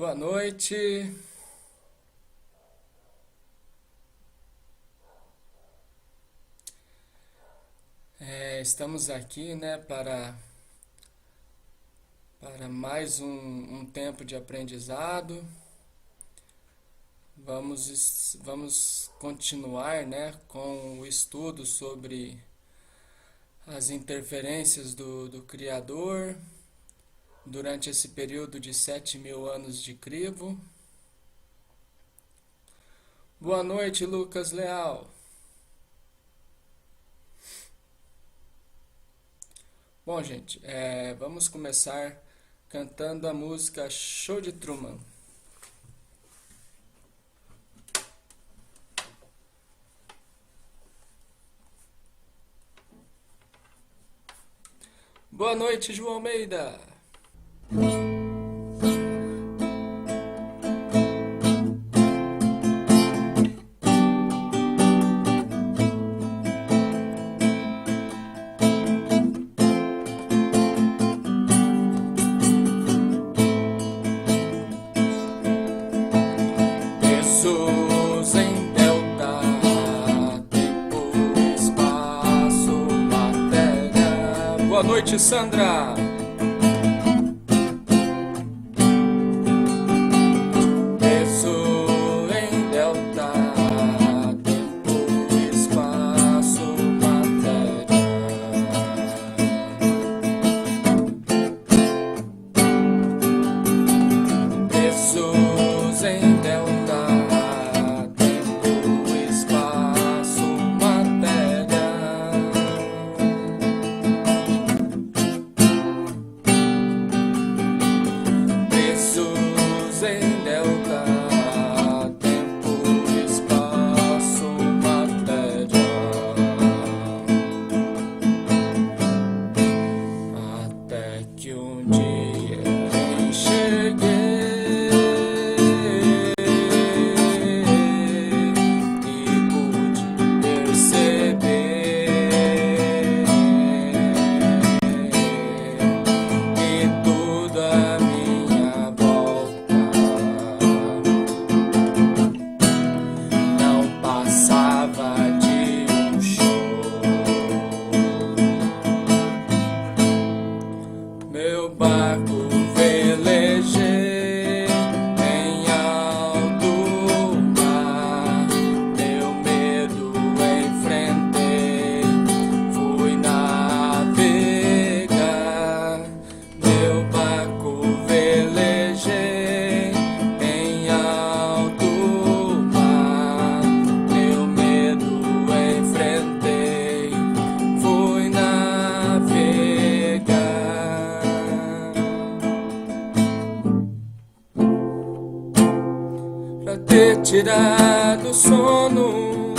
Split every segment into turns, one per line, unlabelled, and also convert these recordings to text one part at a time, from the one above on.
Boa noite. Estamos aqui, né, para mais um tempo de aprendizado. Vamos continuar, né, com o estudo sobre as interferências do Criador durante esse período de 7.000 anos de crivo. Boa noite, Lucas Leal. Bom, gente, vamos começar cantando a música Show de Truman. Boa noite, João Almeida. Jesus em delta, tempo, espaço, matéria. Boa noite, Sandra. Jesus em delta, tempo, espaço, matéria. Jesus em delta, tempo, espaço, matéria. Jesus em delta, tempo, espaço, matéria. Até que um dia enxerguei e pude perceber que tudo à minha volta não passava de um show. Meu barco velejei em alto mar, meu medo enfrentei, fui navegar. Meu barco velejei em alto mar, meu medo enfrentei, fui navegar. Pra ter tirado o sono,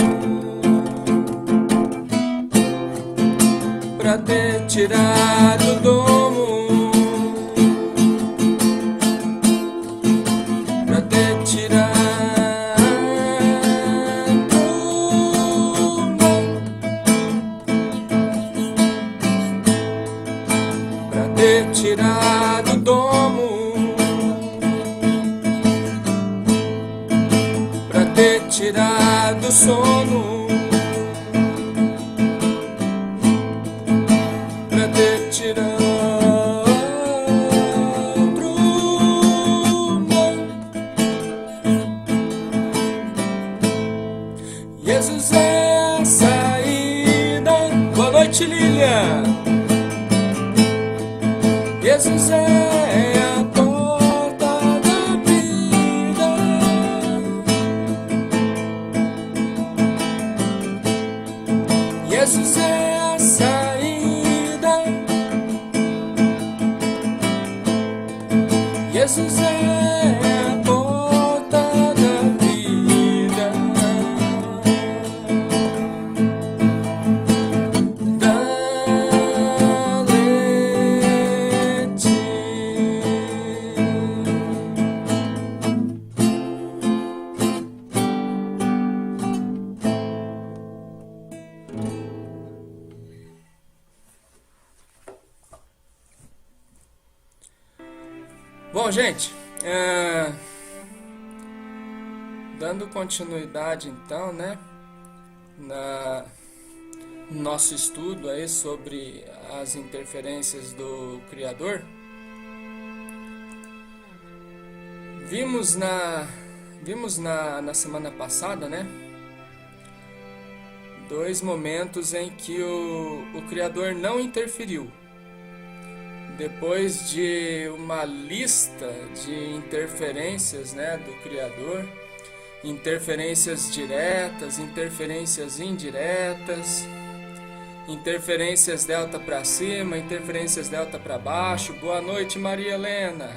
pra ter tirado o domo, pra ter tirado o mal, pra ter tirado o domo, pra ter tirado o sono, pra ter tirado o mal. Jesus é a saída. Boa noite, Lilian. Jesus é a porta da vida. Jesus é a saída. Jesus é a porta da vida. Dá-lhe-te. Bom, gente, Ah, dando continuidade então, né, na nosso estudo aí sobre as interferências do Criador, vimos na semana passada, né, dois momentos em que o Criador não interferiu. Depois de uma lista de interferências, né, do Criador, interferências diretas, interferências indiretas, interferências delta para cima, interferências delta para baixo. Boa noite, Maria Helena.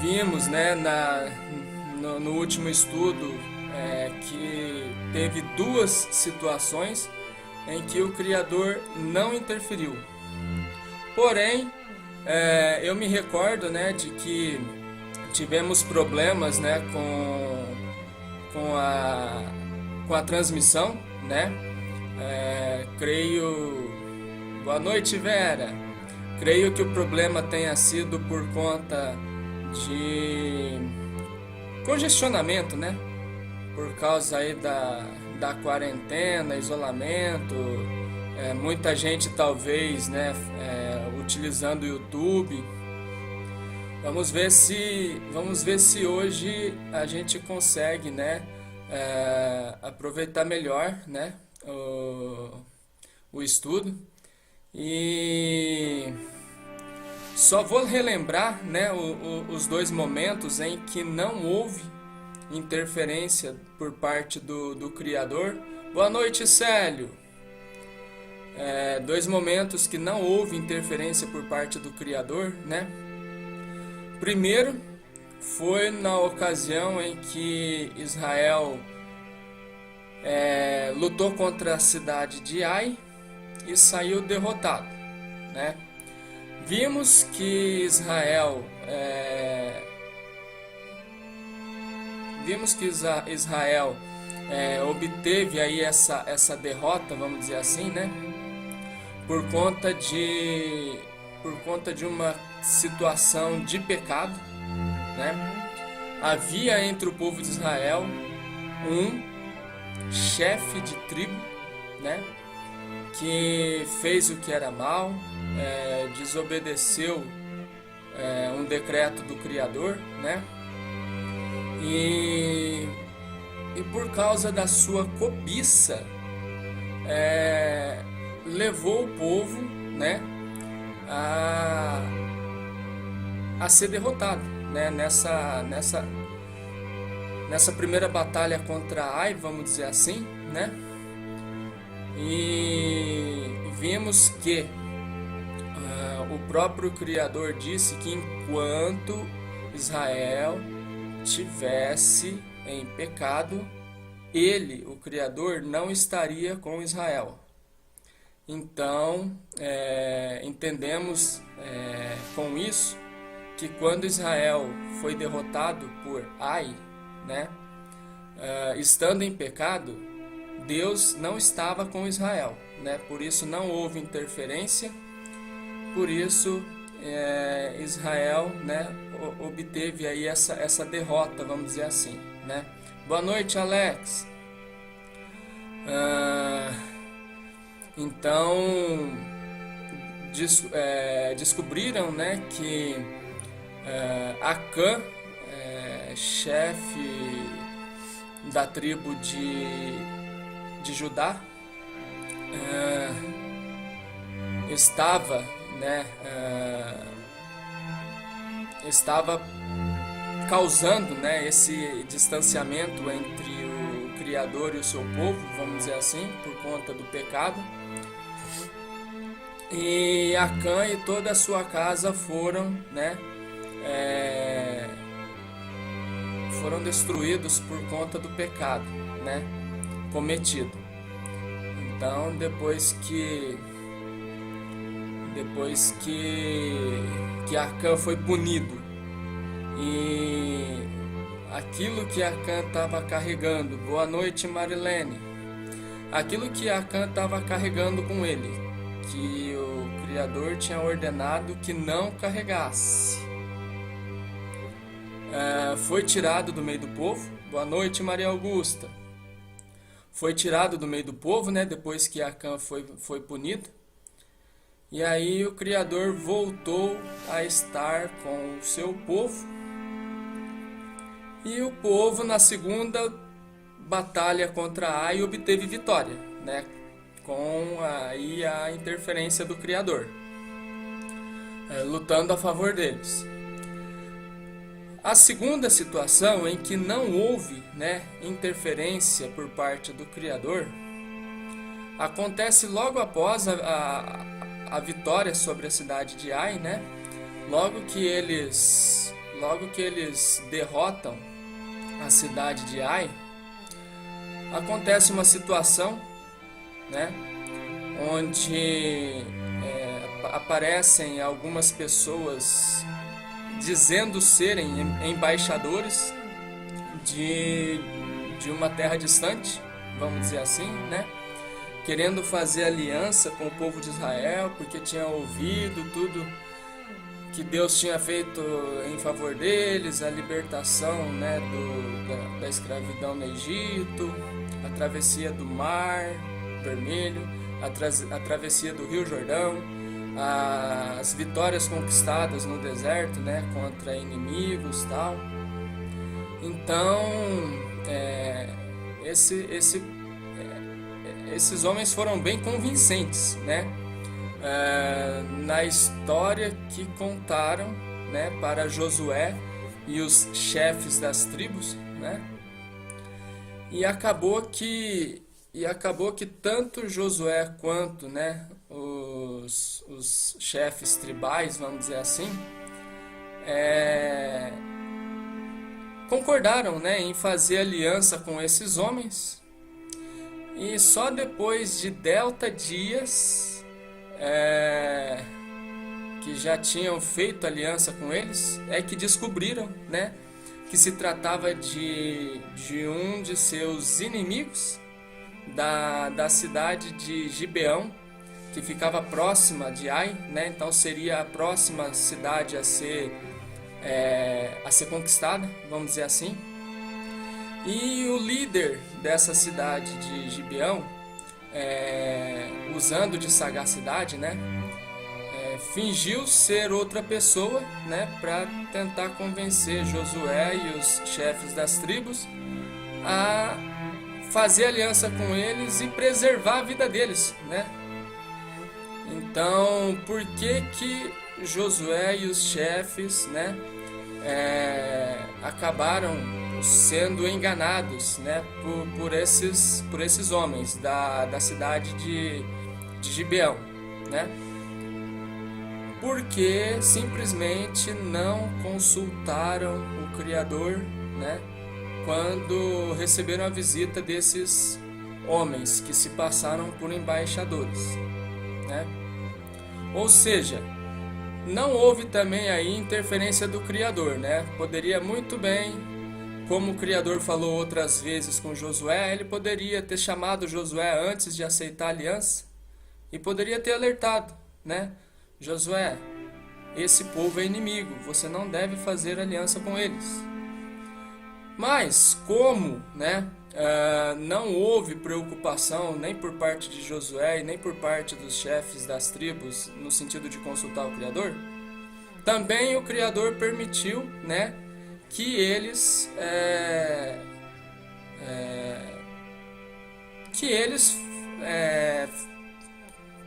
Vimos, né, no último estudo que teve duas situações em que o Criador não interferiu. Porém, eu me recordo, né, de que tivemos problemas, né, com a transmissão, né? Creio. Boa noite, Vera. Creio que o problema tenha sido por conta de congestionamento, né? Por causa aí da quarentena, isolamento, muita gente talvez, né, utilizando o YouTube. Vamos ver se hoje a gente consegue, né, aproveitar melhor, né, o estudo. E só vou relembrar, né, os dois momentos em que não houve interferência por parte do Criador. Boa noite, Célio. Dois momentos que não houve interferência por parte do Criador, né? Primeiro foi na ocasião em que Israel lutou contra a cidade de Ai e saiu derrotado, né? Vimos que Israel obteve aí essa derrota, vamos dizer assim, né? Por conta de uma situação de pecado, né? Havia entre o povo de Israel um chefe de tribo, né, que fez o que era mal, desobedeceu um decreto do Criador, né? E por causa da sua cobiça, levou o povo, né, a ser derrotado, né, nessa primeira batalha contra Ai, vamos dizer assim, né? E vimos que o próprio Criador disse que enquanto Israel tivesse em pecado, ele, o Criador, não estaria com Israel. Então, entendemos com isso que quando Israel foi derrotado por Ai, né, estando em pecado, Deus não estava com Israel, né? Por isso não houve interferência, por isso Israel, né, obteve aí essa derrota, vamos dizer assim, né? Boa noite, Alex. Então descobriram, né, que Acã, chefe da tribo de Judá, estava causando, né, esse distanciamento entre o Criador e o seu povo, vamos dizer assim, por conta do pecado. E Acã e toda a sua casa foram, né, foram destruídos por conta do pecado, né, cometido. Então, depois que Acã foi punido e aquilo que Acã estava carregando, boa noite, Marilene, aquilo que Acã estava carregando com ele, que o Criador tinha ordenado que não carregasse. Foi tirado do meio do povo. Boa noite, Maria Augusta. Foi tirado do meio do povo, né, depois que Acã foi punido. E aí o Criador voltou a estar com o seu povo. E o povo, na segunda batalha contra Ai, obteve vitória, né, com aí a interferência do Criador, lutando a favor deles. A segunda situação em que não houve, né, interferência por parte do Criador acontece logo após a vitória sobre a cidade de Ai, né? Logo que eles derrotam a cidade de Ai, acontece uma situação, né, onde aparecem algumas pessoas dizendo serem embaixadores de uma terra distante, vamos dizer assim, né? Querendo fazer aliança com o povo de Israel, porque tinham ouvido tudo que Deus tinha feito em favor deles, a libertação, né, da escravidão no Egito, a travessia do Mar Vermelho, a travessia do Rio Jordão, as vitórias conquistadas no deserto, né, contra inimigos, tal. Então, esses homens foram bem convincentes, né, na história que contaram, né, para Josué e os chefes das tribos, né. E acabou que tanto Josué quanto, né, os chefes tribais, vamos dizer assim, concordaram, né, em fazer aliança com esses homens. E só depois de delta dias que já tinham feito aliança com eles, é que descobriram, né, que se tratava de um de seus inimigos da cidade de Gibeão, que ficava próxima de Ai, né? Então seria a próxima cidade a ser conquistada, vamos dizer assim. E o líder dessa cidade de Gibeão, usando de sagacidade, né, fingiu ser outra pessoa, né, para tentar convencer Josué e os chefes das tribos a fazer aliança com eles e preservar a vida deles, né? Então, por que Josué e os chefes, né, acabaram sendo enganados, né, por esses homens da cidade de Gibeão, né? Porque simplesmente não consultaram o Criador, né, quando receberam a visita desses homens que se passaram por embaixadores, né? Ou seja, não houve também aí interferência do Criador, né? Poderia muito bem, como o Criador falou outras vezes com Josué, ele poderia ter chamado Josué antes de aceitar a aliança e poderia ter alertado, né? Josué, esse povo é inimigo, você não deve fazer aliança com eles. Mas como, né, não houve preocupação nem por parte de Josué e nem por parte dos chefes das tribos no sentido de consultar o Criador, também o Criador permitiu, né, que eles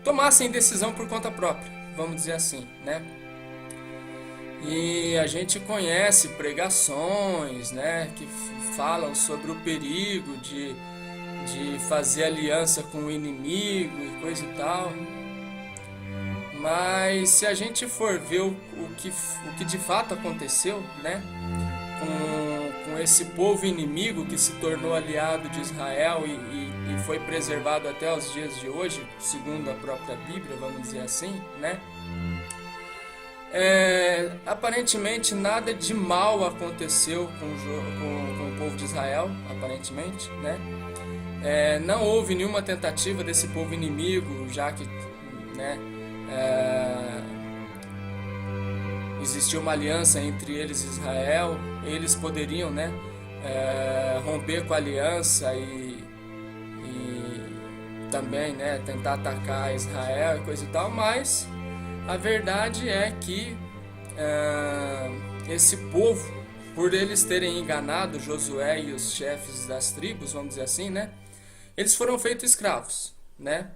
tomassem decisão por conta própria, vamos dizer assim, né? E a gente conhece pregações, né, que falam sobre o perigo de fazer aliança com o inimigo e coisa e tal. Mas se a gente for ver o que de fato aconteceu, né, com esse povo inimigo que se tornou aliado de Israel e foi preservado até os dias de hoje, segundo a própria Bíblia, vamos dizer assim, né? Aparentemente nada de mal aconteceu com o povo de Israel, aparentemente, né? Não houve nenhuma tentativa desse povo inimigo, já que, né, existia uma aliança entre eles e Israel, eles poderiam, né, romper com a aliança e também, né, tentar atacar Israel e coisa e tal, mas a verdade é que esse povo, por eles terem enganado Josué e os chefes das tribos, vamos dizer assim, né, eles foram feitos escravos, né,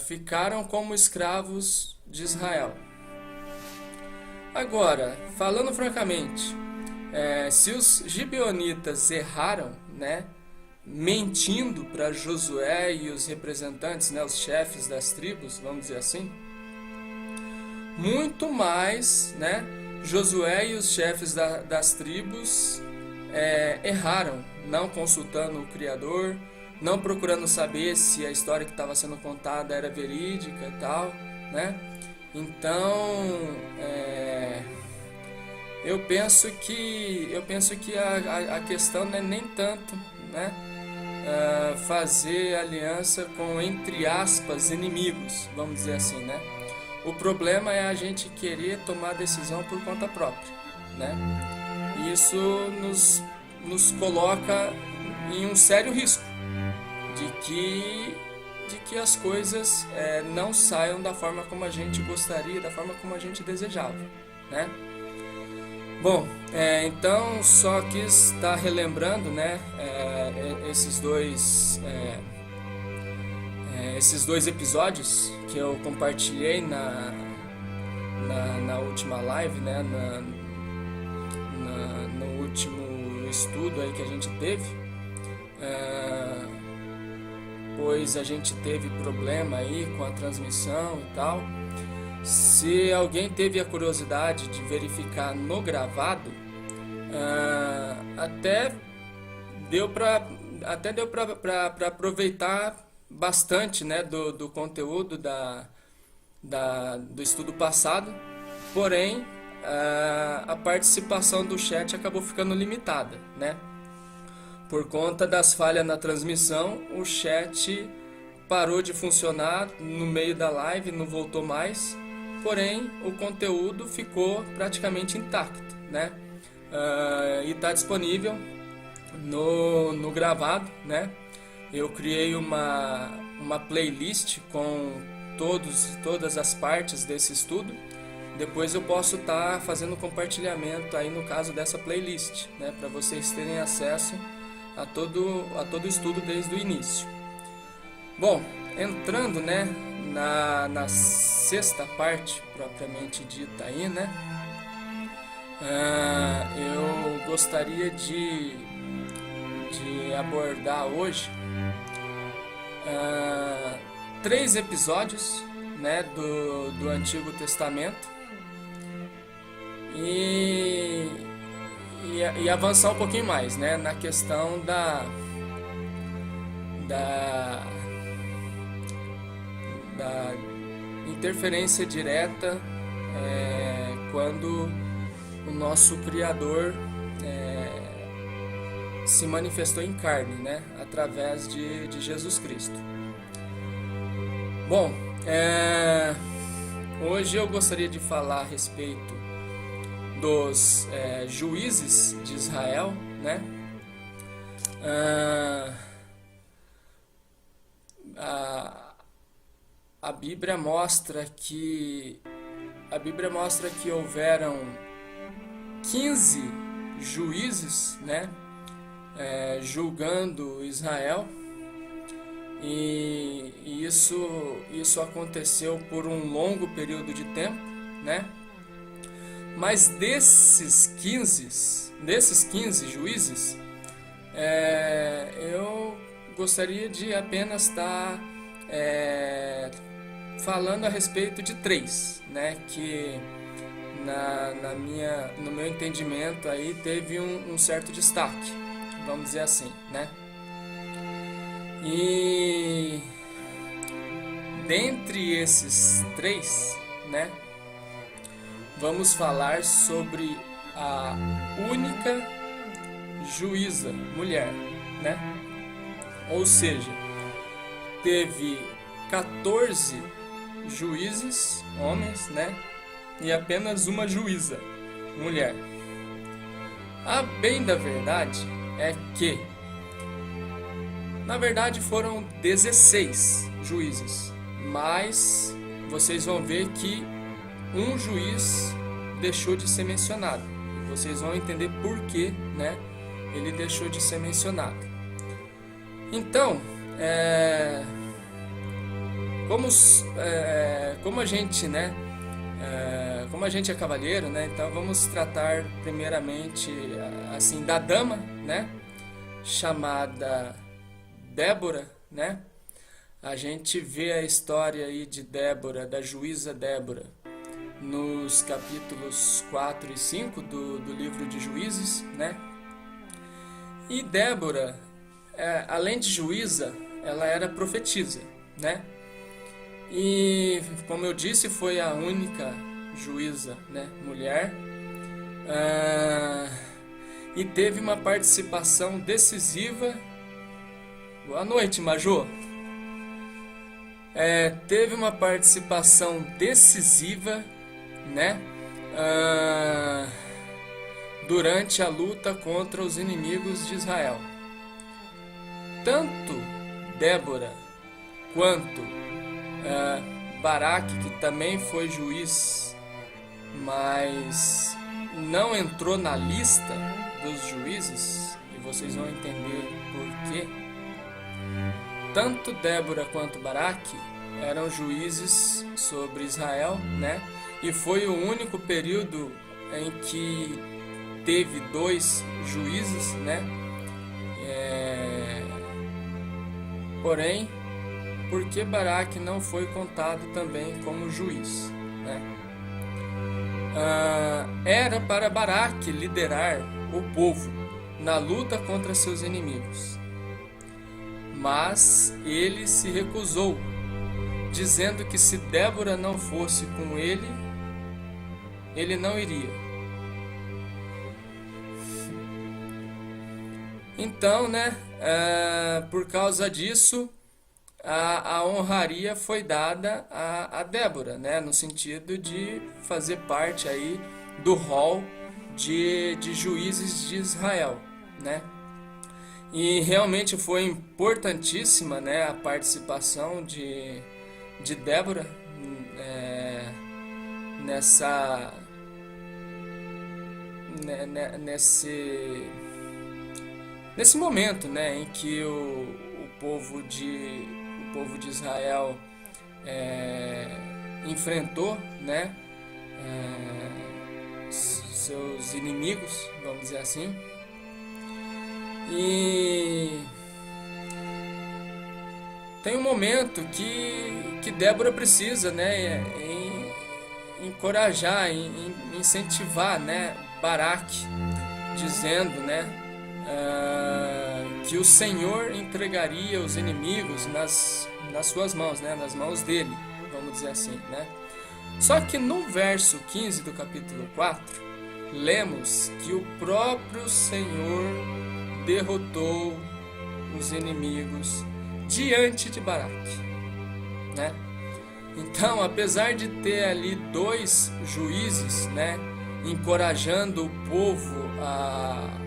ficaram como escravos de Israel. Agora, falando francamente, se os gibeonitas erraram, né, mentindo para Josué e os representantes, né, os chefes das tribos, vamos dizer assim, muito mais, né, Josué e os chefes das tribos erraram, não consultando o Criador, não procurando saber se a história que estava sendo contada era verídica e tal, né? Então, eu penso que a questão não é nem tanto, né, fazer aliança com, entre aspas, inimigos, vamos dizer assim, né? O problema é a gente querer tomar decisão por conta própria, né? Isso nos coloca em um sério risco de que as coisas não saiam da forma como a gente gostaria, da forma como a gente desejava, né? Bom, então só quis estar relembrando, né, esses dois episódios que eu compartilhei na última live, né, no último estudo aí que a gente teve, pois a gente teve problema aí com a transmissão e tal. Se alguém teve a curiosidade de verificar no gravado, até deu para aproveitar bastante, né, do conteúdo do estudo passado, porém a participação do chat acabou ficando limitada, né? Por conta das falhas na transmissão, o chat parou de funcionar no meio da live, não voltou mais, porém o conteúdo ficou praticamente intacto, né? E está disponível no gravado, né? Eu criei uma playlist com todas as partes desse estudo. Depois eu posso estar fazendo compartilhamento aí no caso dessa playlist, né, para vocês terem acesso a todo o estudo desde o início. Bom, entrando, né, na sexta parte propriamente dita aí, né, eu gostaria de abordar hoje 3 episódios, né, do Antigo Testamento e avançar um pouquinho mais, né, na questão da interferência direta quando o nosso Criador se manifestou em carne, né, através de Jesus Cristo. Bom, hoje eu gostaria de falar a respeito dos juízes de Israel, né? A Bíblia mostra que houveram 15 juízes, né, julgando Israel, e isso aconteceu por um longo período de tempo, né? Mas desses 15 juízes, eu gostaria de apenas estar falando a respeito de 3, né, que no meu entendimento aí teve um certo destaque, vamos dizer assim, né? E dentre esses 3, né, vamos falar sobre a única juíza mulher, né? Ou seja, teve 14 juízes, homens, né? E apenas uma juíza, mulher. A bem da verdade é que, na verdade, foram 16 juízes, mas vocês vão ver que um juiz deixou de ser mencionado. Vocês vão entender por que, né, ele deixou de ser mencionado. Então, como a gente, né, como a gente é cavalheiro, né, então vamos tratar primeiramente assim da dama, né, chamada Débora, né? A gente vê a história aí de Débora, da juíza Débora, nos capítulos 4 e 5 do livro de Juízes, né? E Débora, além de juíza, ela era profetisa, né? E, como eu disse, foi a única juíza, né, mulher, e teve uma participação decisiva. Boa noite, Majô. Teve uma participação decisiva, né, durante a luta contra os inimigos de Israel. Tanto Débora quanto Baraque, que também foi juiz, mas não entrou na lista dos juízes, e vocês vão entender por quê. Tanto Débora quanto Baraque eram juízes sobre Israel, né? E foi o único período em que teve 2 juízes, né? Porém, por que Baraque não foi contado também como juiz, né? Era para Baraque liderar o povo na luta contra seus inimigos, mas ele se recusou, dizendo que se Débora não fosse com ele, ele não iria. Então, né, por causa disso, a honraria foi dada a Débora, né, no sentido de fazer parte aí do rol de juízes de Israel, né? E realmente foi importantíssima, né, a participação de Débora nesse momento, né, em que o povo de Israel enfrentou, né, seus inimigos, vamos dizer assim. E tem um momento que Débora precisa, né, encorajar, incentivar, né, Baraque, dizendo, né, que o Senhor entregaria os inimigos nas suas mãos, né, nas mãos dele, vamos dizer assim, né. Só que no verso 15 do capítulo 4, lemos que o próprio Senhor derrotou os inimigos diante de Baraque, né? Então, apesar de ter ali 2 juízes, né, encorajando o povo a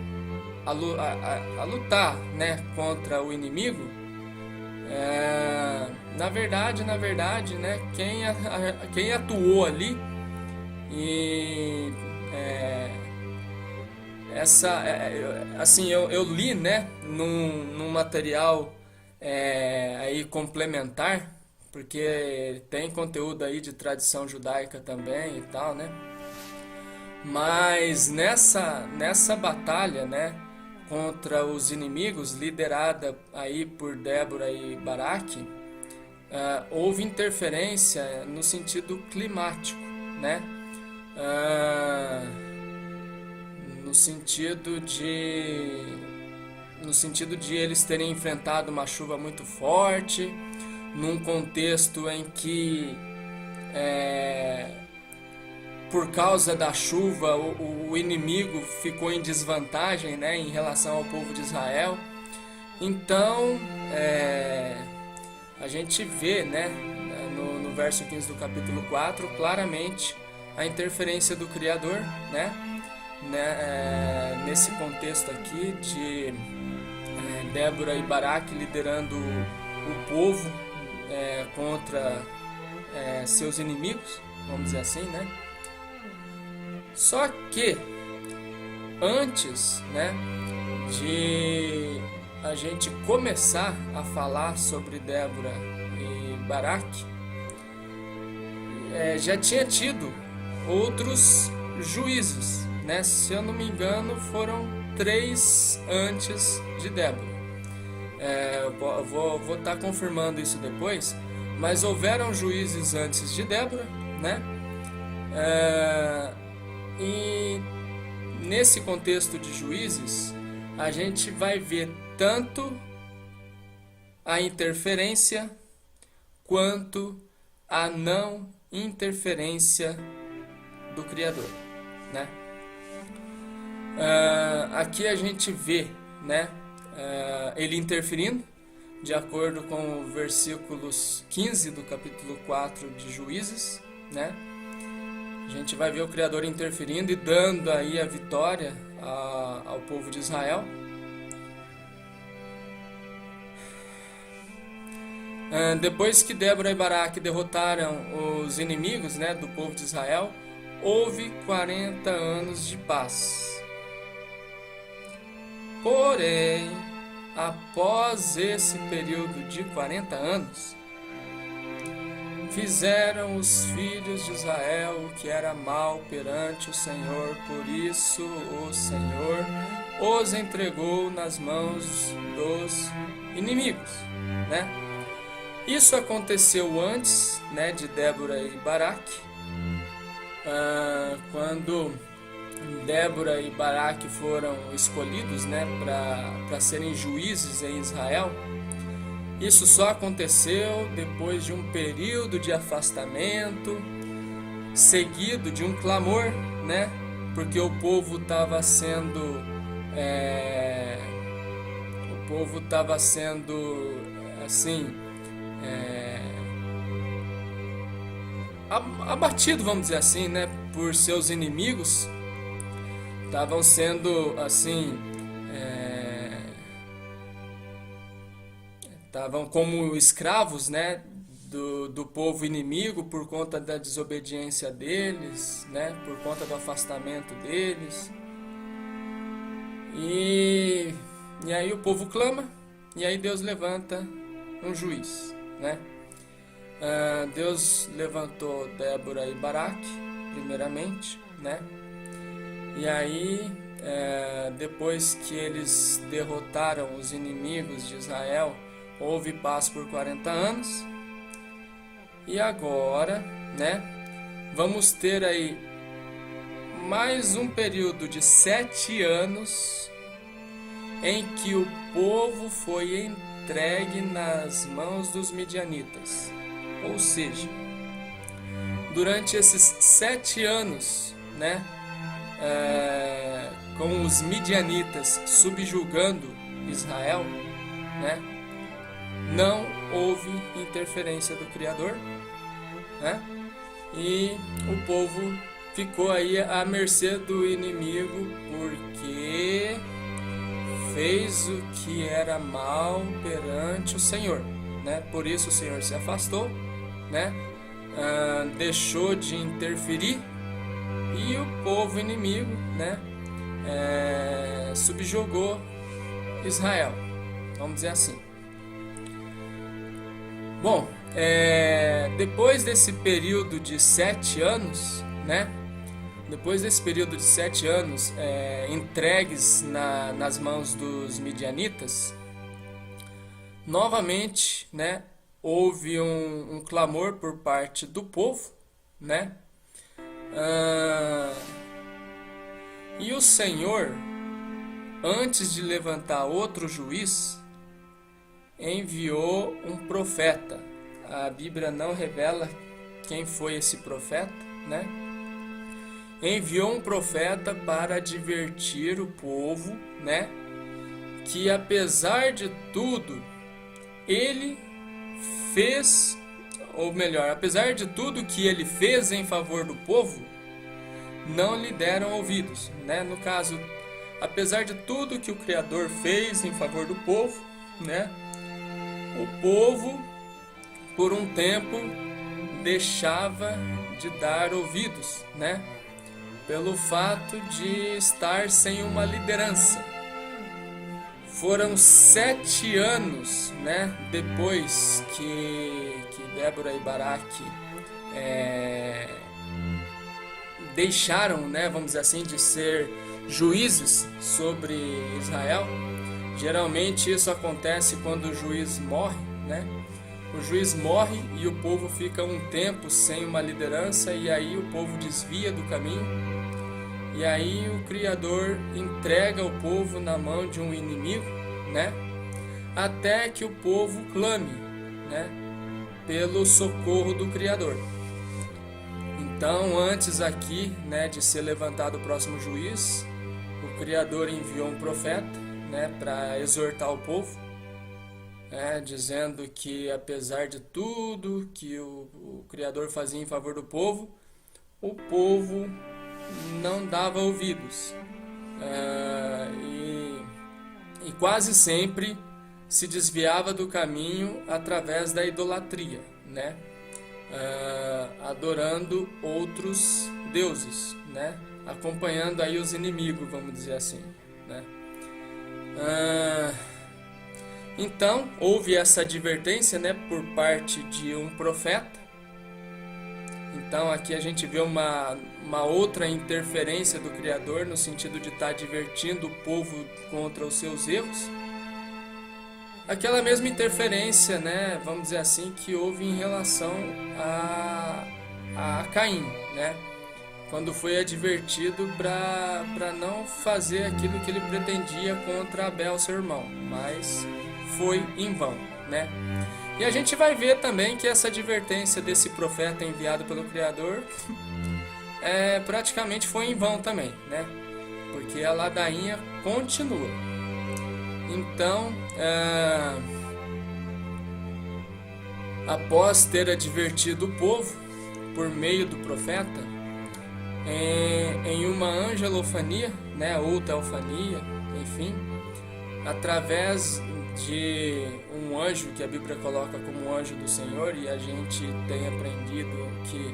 lutar, né, contra o inimigo, na verdade, né, quem atuou ali e assim, eu li, né, num material aí complementar, porque tem conteúdo aí de tradição judaica também e tal, né? Mas nessa batalha, né, contra os inimigos, liderada aí por Débora e Baraque, houve interferência no sentido climático, né? No sentido de eles terem enfrentado uma chuva muito forte, num contexto em que por causa da chuva o inimigo ficou em desvantagem, né, em relação ao povo de Israel. Então a gente vê, né, no no verso 15 do capítulo 4, claramente a interferência do Criador, né? Nesse contexto aqui de Débora e Baraque liderando o povo contra seus inimigos, vamos dizer assim, né? Só que antes, né, de a gente começar a falar sobre Débora e Baraque, já tinha tido outros juízes, né? Se eu não me engano, foram 3 antes de Débora. Eu vou estar confirmando isso depois, mas houveram juízes antes de Débora, né? E nesse contexto de juízes, a gente vai ver tanto a interferência quanto a não interferência do Criador, né? Aqui a gente vê, né, ele interferindo, de acordo com o versículos 15 do capítulo 4 de Juízes, né? A gente vai ver o Criador interferindo e dando aí a vitória ao povo de Israel. Depois que Débora e Baraque derrotaram os inimigos, né, do povo de Israel, houve 40 anos de paz. Porém, após esse período de 40 anos, fizeram os filhos de Israel o que era mal perante o Senhor, por isso o Senhor os entregou nas mãos dos inimigos, né? Isso aconteceu antes, né, de Débora e Baraque, quando Débora e Baraque foram escolhidos, né, para serem juízes em Israel. Isso só aconteceu depois de um período de afastamento, seguido de um clamor, né, porque o povo estava sendo assim, abatido, vamos dizer assim, né, por seus inimigos. Estavam sendo assim, estavam como escravos, né, do povo inimigo por conta da desobediência deles, né, por conta do afastamento deles. E aí o povo clama, e aí Deus levanta um juiz, né? Deus levantou Débora e Baraque, primeiramente, né? E aí, depois que eles derrotaram os inimigos de Israel, houve paz por 40 anos. E agora, né, vamos ter aí mais um período de 7 anos em que o povo foi entregue nas mãos dos midianitas. Ou seja, durante esses 7 anos, né, com os midianitas subjugando Israel, né, não houve interferência do Criador, né, e o povo ficou aí à mercê do inimigo porque fez o que era mal perante o Senhor, né? Por isso o Senhor se afastou, né? Deixou de interferir, e o povo inimigo, né, subjugou Israel, vamos dizer assim. Bom, depois desse período de 7 anos, né, depois desse período de 7 anos entregues nas mãos dos midianitas, novamente, né, houve um clamor por parte do povo, né? E o Senhor, antes de levantar outro juiz, enviou um profeta. A Bíblia não revela quem foi esse profeta, né? Enviou um profeta para advertir o povo, né, que apesar de tudo, ele fez ou melhor, apesar de tudo que ele fez em favor do povo, não lhe deram ouvidos, né? No caso, apesar de tudo que o Criador fez em favor do povo, né? O povo, por um tempo, deixava de dar ouvidos, né? Pelo fato de estar sem uma liderança. Foram 7 anos, né, depois que Débora e Baraque deixaram, né, vamos dizer assim, de ser juízes sobre Israel. Geralmente isso acontece quando o juiz morre, né? O juiz morre e o povo fica um tempo sem uma liderança, e aí o povo desvia do caminho. E aí o Criador entrega o povo na mão de um inimigo, né? Até que o povo clame, né? Pelo socorro do Criador. Então, antes aqui, né, de ser levantado o próximo juiz, o Criador enviou um profeta, né, para exortar o povo, dizendo que apesar de tudo que o Criador fazia em favor do povo, o povo não dava ouvidos, e quase sempre se desviava do caminho através da idolatria, né? Adorando outros deuses, né? Acompanhando aí os inimigos, vamos dizer assim, né? Então houve essa advertência, né, por parte de um profeta. Então aqui a gente vê uma outra interferência do Criador, no sentido de estar advertindo o povo contra os seus erros. Aquela mesma interferência, né, vamos dizer assim, que houve em relação a Caim, né, quando foi advertido para não fazer aquilo que ele pretendia contra Abel, seu irmão, mas foi em vão, né? E a gente vai ver também que essa advertência desse profeta enviado pelo Criador praticamente foi em vão também, né? Porque a ladainha continua. Então, após ter advertido o povo por meio do profeta, em uma angelofania, né, ou teofania, enfim, através de um anjo que a Bíblia coloca como um anjo do Senhor, e a gente tem aprendido que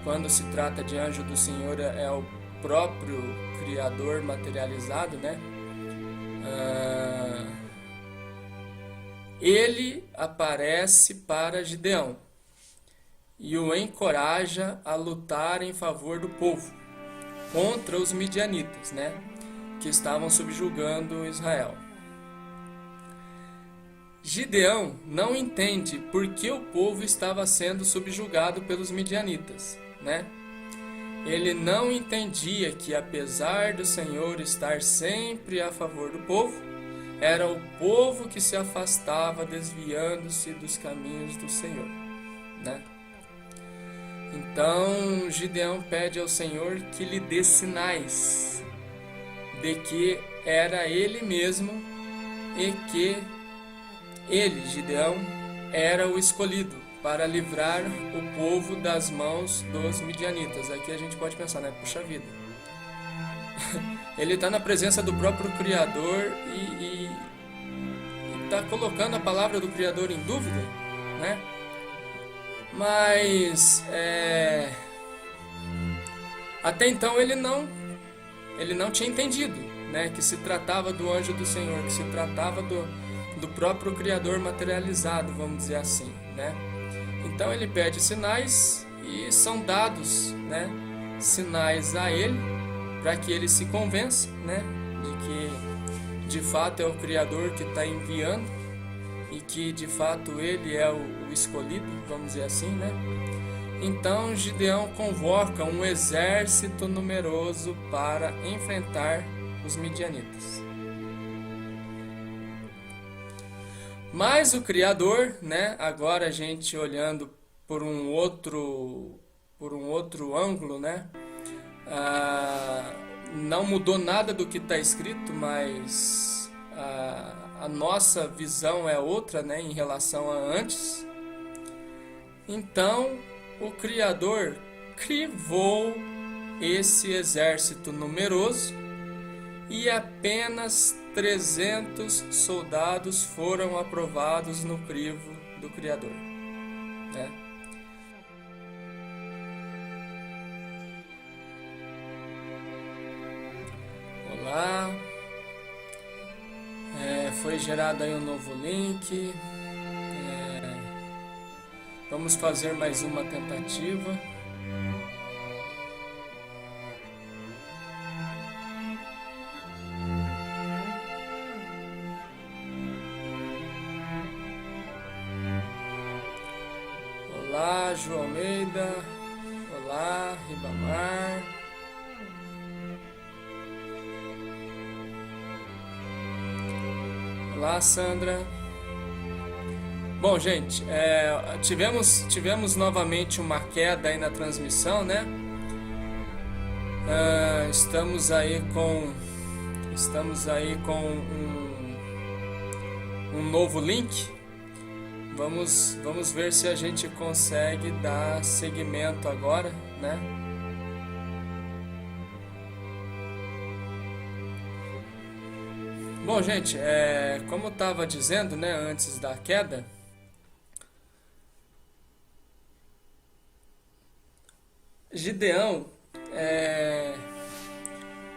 quando se trata de anjo do Senhor é o próprio Criador materializado, né? Ele aparece para Gideão e o encoraja a lutar em favor do povo contra os midianitas, né, que estavam subjugando Israel. Gideão não entende por que o povo estava sendo subjugado pelos midianitas, né? Ele não entendia que, apesar do Senhor estar sempre a favor do povo, era o povo que se afastava, desviando-se dos caminhos do Senhor, né? Então Gideão pede ao Senhor que lhe dê sinais de que era ele mesmo e que ele, Gideão, era o escolhido para livrar o povo das mãos dos midianitas. Aqui a gente pode pensar, né? Puxa vida. Ele está na presença do próprio Criador e está colocando a palavra do Criador em dúvida, né? Mas até então ele não tinha entendido, né? Que se tratava do anjo do Senhor, que se tratava do próprio Criador materializado, vamos dizer assim, né? Então ele pede sinais e são dados, né, sinais a ele para que ele se convença, né, de que de fato é o Criador que está enviando e que de fato ele é o escolhido, vamos dizer assim, né? Então Gideão convoca um exército numeroso para enfrentar os midianitas. Mas o Criador, né, agora a gente olhando por um outro ângulo, né, não mudou nada do que está escrito, mas a nossa visão é outra, né, em relação a antes. Então o Criador crivou esse exército numeroso e apenas 300 soldados foram aprovados no crivo do Criador, né? Olá, foi gerado aí um novo link. Vamos fazer mais uma tentativa. Olá, João Almeida. Olá, Ribamar. Olá, Sandra. Bom, gente, tivemos novamente uma queda aí na transmissão, né? Estamos aí com um novo link. Vamos ver se a gente consegue dar seguimento agora, né? Bom, gente, como eu estava dizendo, né, antes da queda, Gideão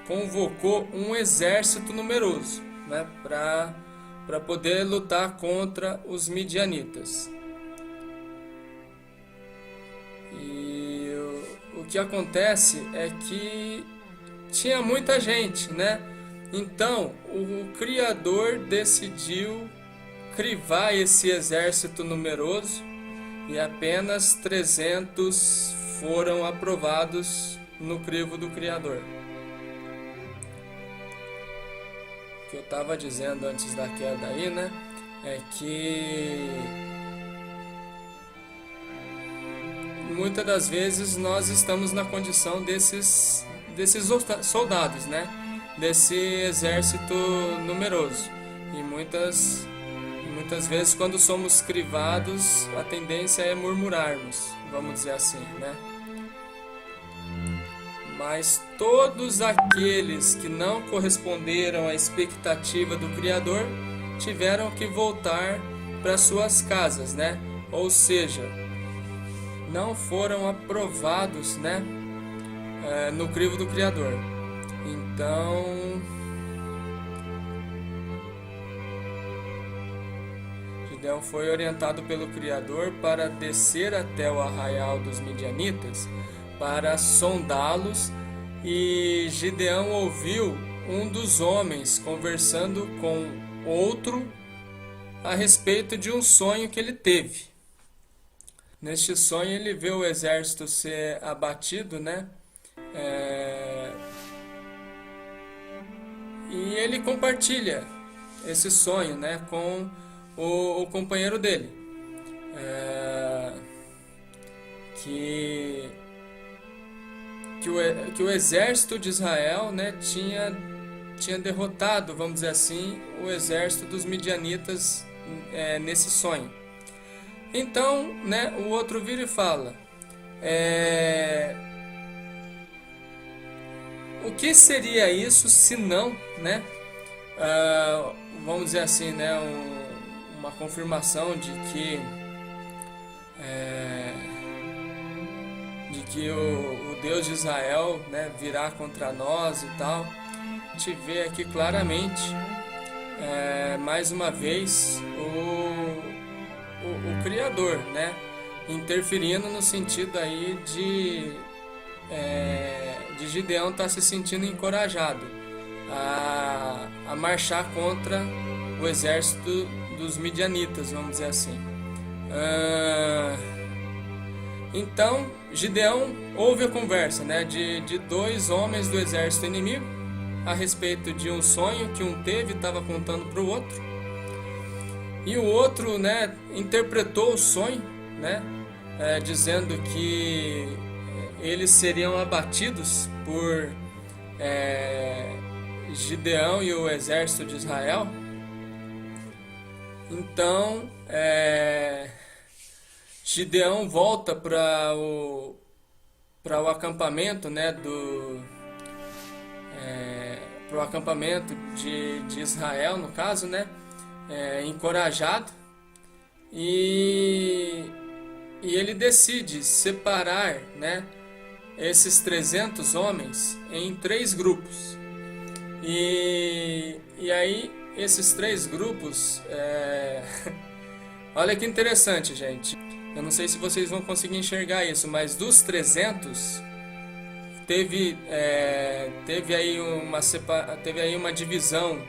convocou um exército numeroso, né, para poder lutar contra os midianitas. E o que acontece é que tinha muita gente, né? Então o Criador decidiu crivar esse exército numeroso e apenas 300 foram aprovados no crivo do Criador. O que eu estava dizendo antes da queda aí, né? É que muitas das vezes nós estamos na condição desses soldados, né? Desse exército numeroso. E muitas vezes quando somos crivados, a tendência é murmurarmos, vamos dizer assim, né? Mas todos aqueles que não corresponderam à expectativa do Criador tiveram que voltar para suas casas, né? Ou seja, não foram aprovados, né? No crivo do Criador. Então, Gideão foi orientado pelo Criador para descer até o arraial dos midianitas para sondá-los, e Gideão ouviu um dos homens conversando com outro a respeito de um sonho que ele teve. Neste sonho ele vê o exército ser abatido, né? E ele compartilha esse sonho, né, com o companheiro dele, que o exército de Israel, né, tinha derrotado, vamos dizer assim, o exército dos midianitas nesse sonho. Então, né, o outro vira e fala: o que seria isso se não, né, vamos dizer assim, né, uma confirmação de que o Deus de Israel, né, virá contra nós e tal. A gente vê aqui claramente, mais uma vez, o Criador, né, interferindo no sentido aí de Gideão estar se sentindo encorajado a marchar contra o exército dos midianitas, vamos dizer assim. Então Gideão ouve a conversa, né, de dois homens do exército inimigo a respeito de um sonho que um teve e estava contando para o outro, e o outro, né, interpretou o sonho, né, dizendo que eles seriam abatidos por Gideão e o exército de Israel. Então Gideão volta para o acampamento, né, para o acampamento de Israel, no caso, né, encorajado, e, e ele decide separar, né, esses 300 homens em 3 grupos. E aí, esses 3 grupos, olha que interessante, gente. Eu não sei se vocês vão conseguir enxergar isso, mas dos 300, teve aí uma divisão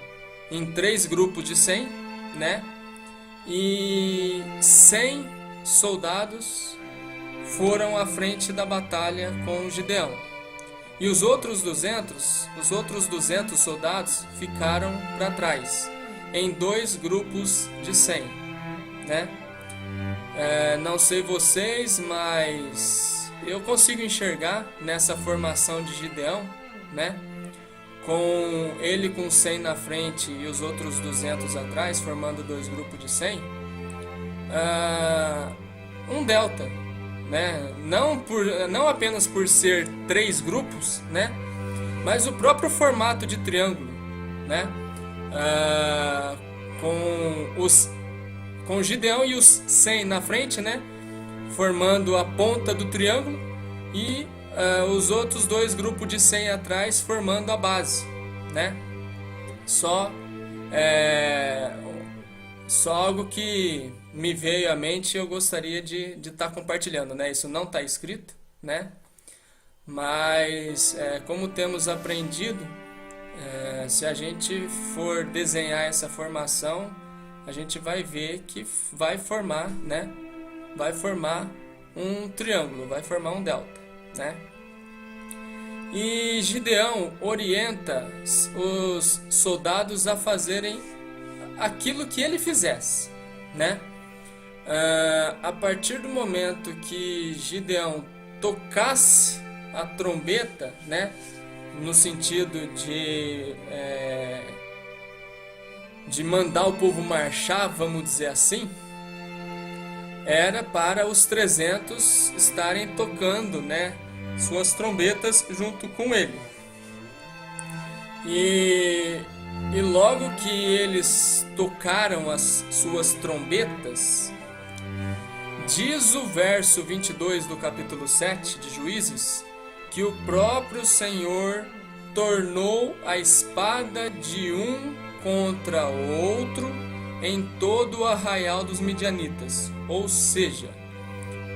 em 3 grupos de 100, né? E 100 soldados foram à frente da batalha com Gideão. E os outros 200 soldados ficaram para trás, em 2 grupos de 100, né? Não sei vocês, mas eu consigo enxergar nessa formação de Gideão, né? Com ele com 100 na frente e os outros 200 atrás, formando 2 grupos de 100, um delta, né? Não apenas por ser 3 grupos, né? Mas o próprio formato de triângulo, né? Com Gideão e os 100 na frente, né? Formando a ponta do triângulo, e os outros 2 grupos de 100 atrás formando a base, né? Só algo que me veio à mente e eu gostaria de estar compartilhando, né? Isso não está escrito, né? Mas como temos aprendido, se a gente for desenhar essa formação, a gente vai ver que vai formar, né? Vai formar um triângulo, vai formar um delta, né? E Gideão orienta os soldados a fazerem aquilo que ele fizesse, né? A partir do momento que Gideão tocasse a trombeta, né? No sentido de mandar o povo marchar, vamos dizer assim, era para os 300 estarem tocando, né, suas trombetas junto com ele. E logo que eles tocaram as suas trombetas, diz o verso 22 do capítulo 7 de Juízes, que o próprio Senhor tornou a espada de um contra o outro em todo o arraial dos midianitas. Ou seja,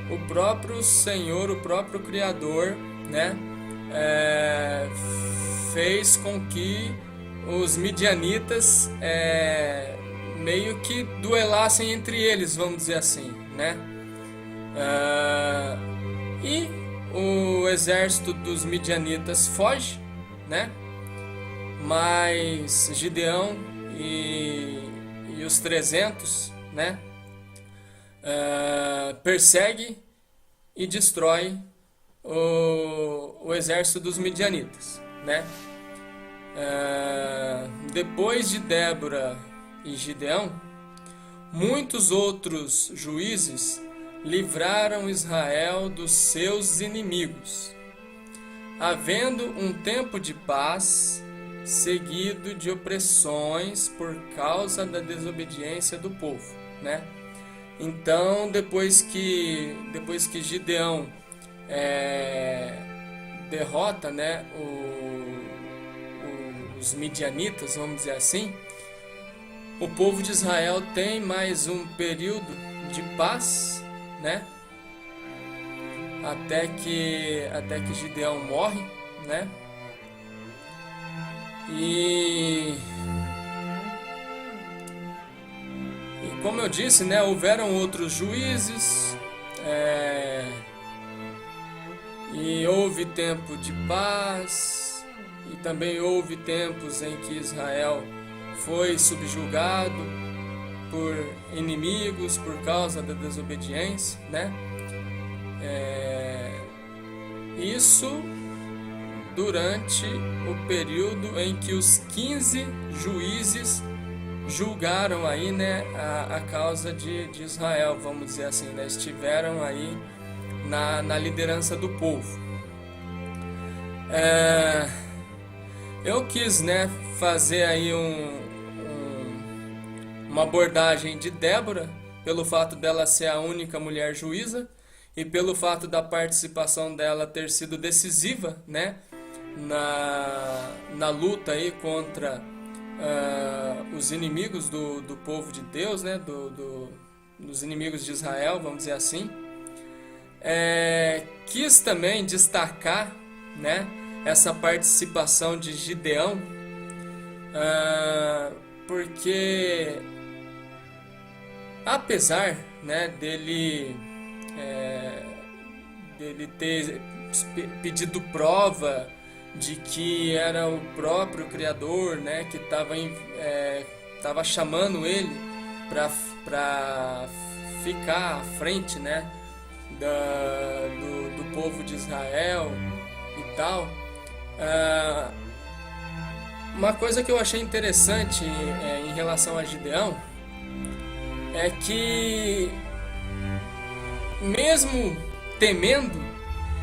o próprio Senhor, o próprio Criador, né, fez com que os midianitas meio que duelassem entre eles, vamos dizer assim, né? E o exército dos midianitas foge, né? Mas Gideão e os 300, né? Persegue e destrói o exército dos midianitas, né? Depois de Débora e Gideão, muitos outros juízes livraram Israel dos seus inimigos, havendo um tempo de paz seguido de opressões por causa da desobediência do povo, né? Então, depois que Gideão derrota, né, os midianitas, vamos dizer assim, o povo de Israel tem mais um período de paz, né? Até que Gideão morre, né? E como eu disse, né, houveram outros juízes, e houve tempo de paz, e também houve tempos em que Israel foi subjugado por inimigos por causa da desobediência, né? Isso durante o período em que os 15 juízes julgaram aí, né, a causa de Israel, vamos dizer assim, né, estiveram aí na liderança do povo. Eu quis, né, fazer aí uma abordagem de Débora, pelo fato dela ser a única mulher juíza e pelo fato da participação dela ter sido decisiva, né, na luta aí contra os inimigos do povo de Deus, né, dos inimigos de Israel, vamos dizer assim. Quis também destacar, né, essa participação de Gideão, porque apesar, né, dele ter pedido prova de que era o próprio Criador, né, que estava chamando ele para ficar à frente, né, do povo de Israel e tal. Uma coisa que eu achei interessante em relação a Gideão é que, mesmo temendo,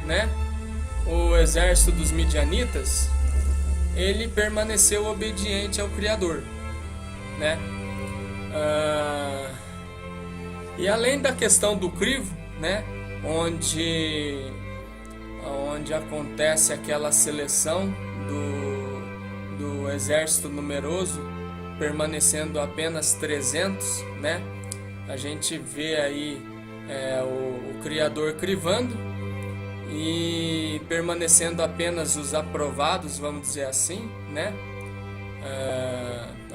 né, o exército dos midianitas, ele permaneceu obediente ao Criador, né? E além da questão do crivo, né, onde acontece aquela seleção do exército numeroso, permanecendo apenas 300, né? A gente vê aí o Criador crivando e permanecendo apenas os aprovados, vamos dizer assim, né?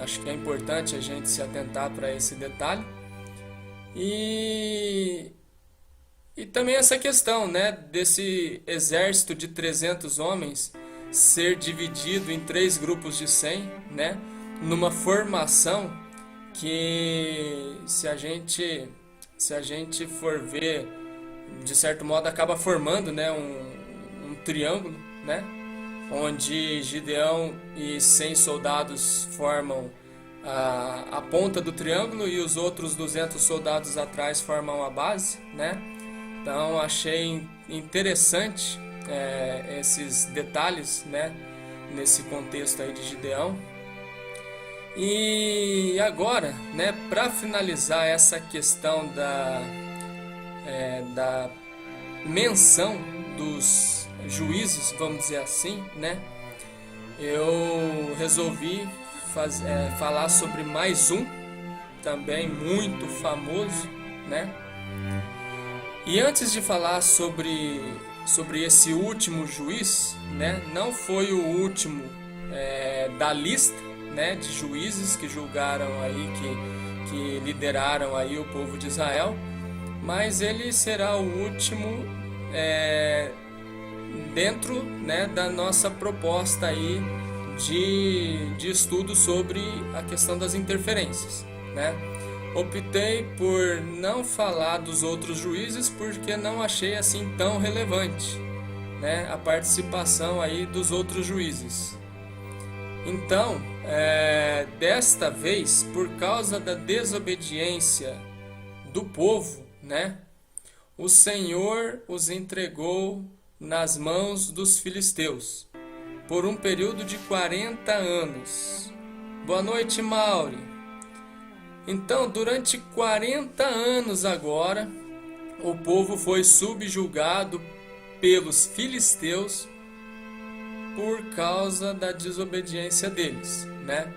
Acho que é importante a gente se atentar para esse detalhe. E também essa questão, né, desse exército de 300 homens ser dividido em 3 grupos de 100, né, numa formação que, se a gente for ver, de certo modo acaba formando, né, um triângulo, né, onde Gideão e 100 soldados formam a ponta do triângulo e os outros 200 soldados atrás formam a base, né? Então achei interessante esses detalhes, né, nesse contexto aí de Gideão. E agora, né, para finalizar essa questão da menção dos juízes, vamos dizer assim, né, eu resolvi falar sobre mais um, também muito famoso, né? E antes de falar sobre esse último juiz, né, não foi o último da lista, né, de juízes que julgaram aí, que lideraram aí o povo de Israel, mas ele será o último dentro, né, da nossa proposta aí de estudo sobre a questão das interferências, né? Optei por não falar dos outros juízes porque não achei assim tão relevante, né, a participação aí dos outros juízes. Então, desta vez, por causa da desobediência do povo, né, o Senhor os entregou nas mãos dos filisteus por um período de 40 anos. Boa noite, Mauri. Então, durante 40 anos agora, o povo foi subjugado pelos filisteus por causa da desobediência deles, né?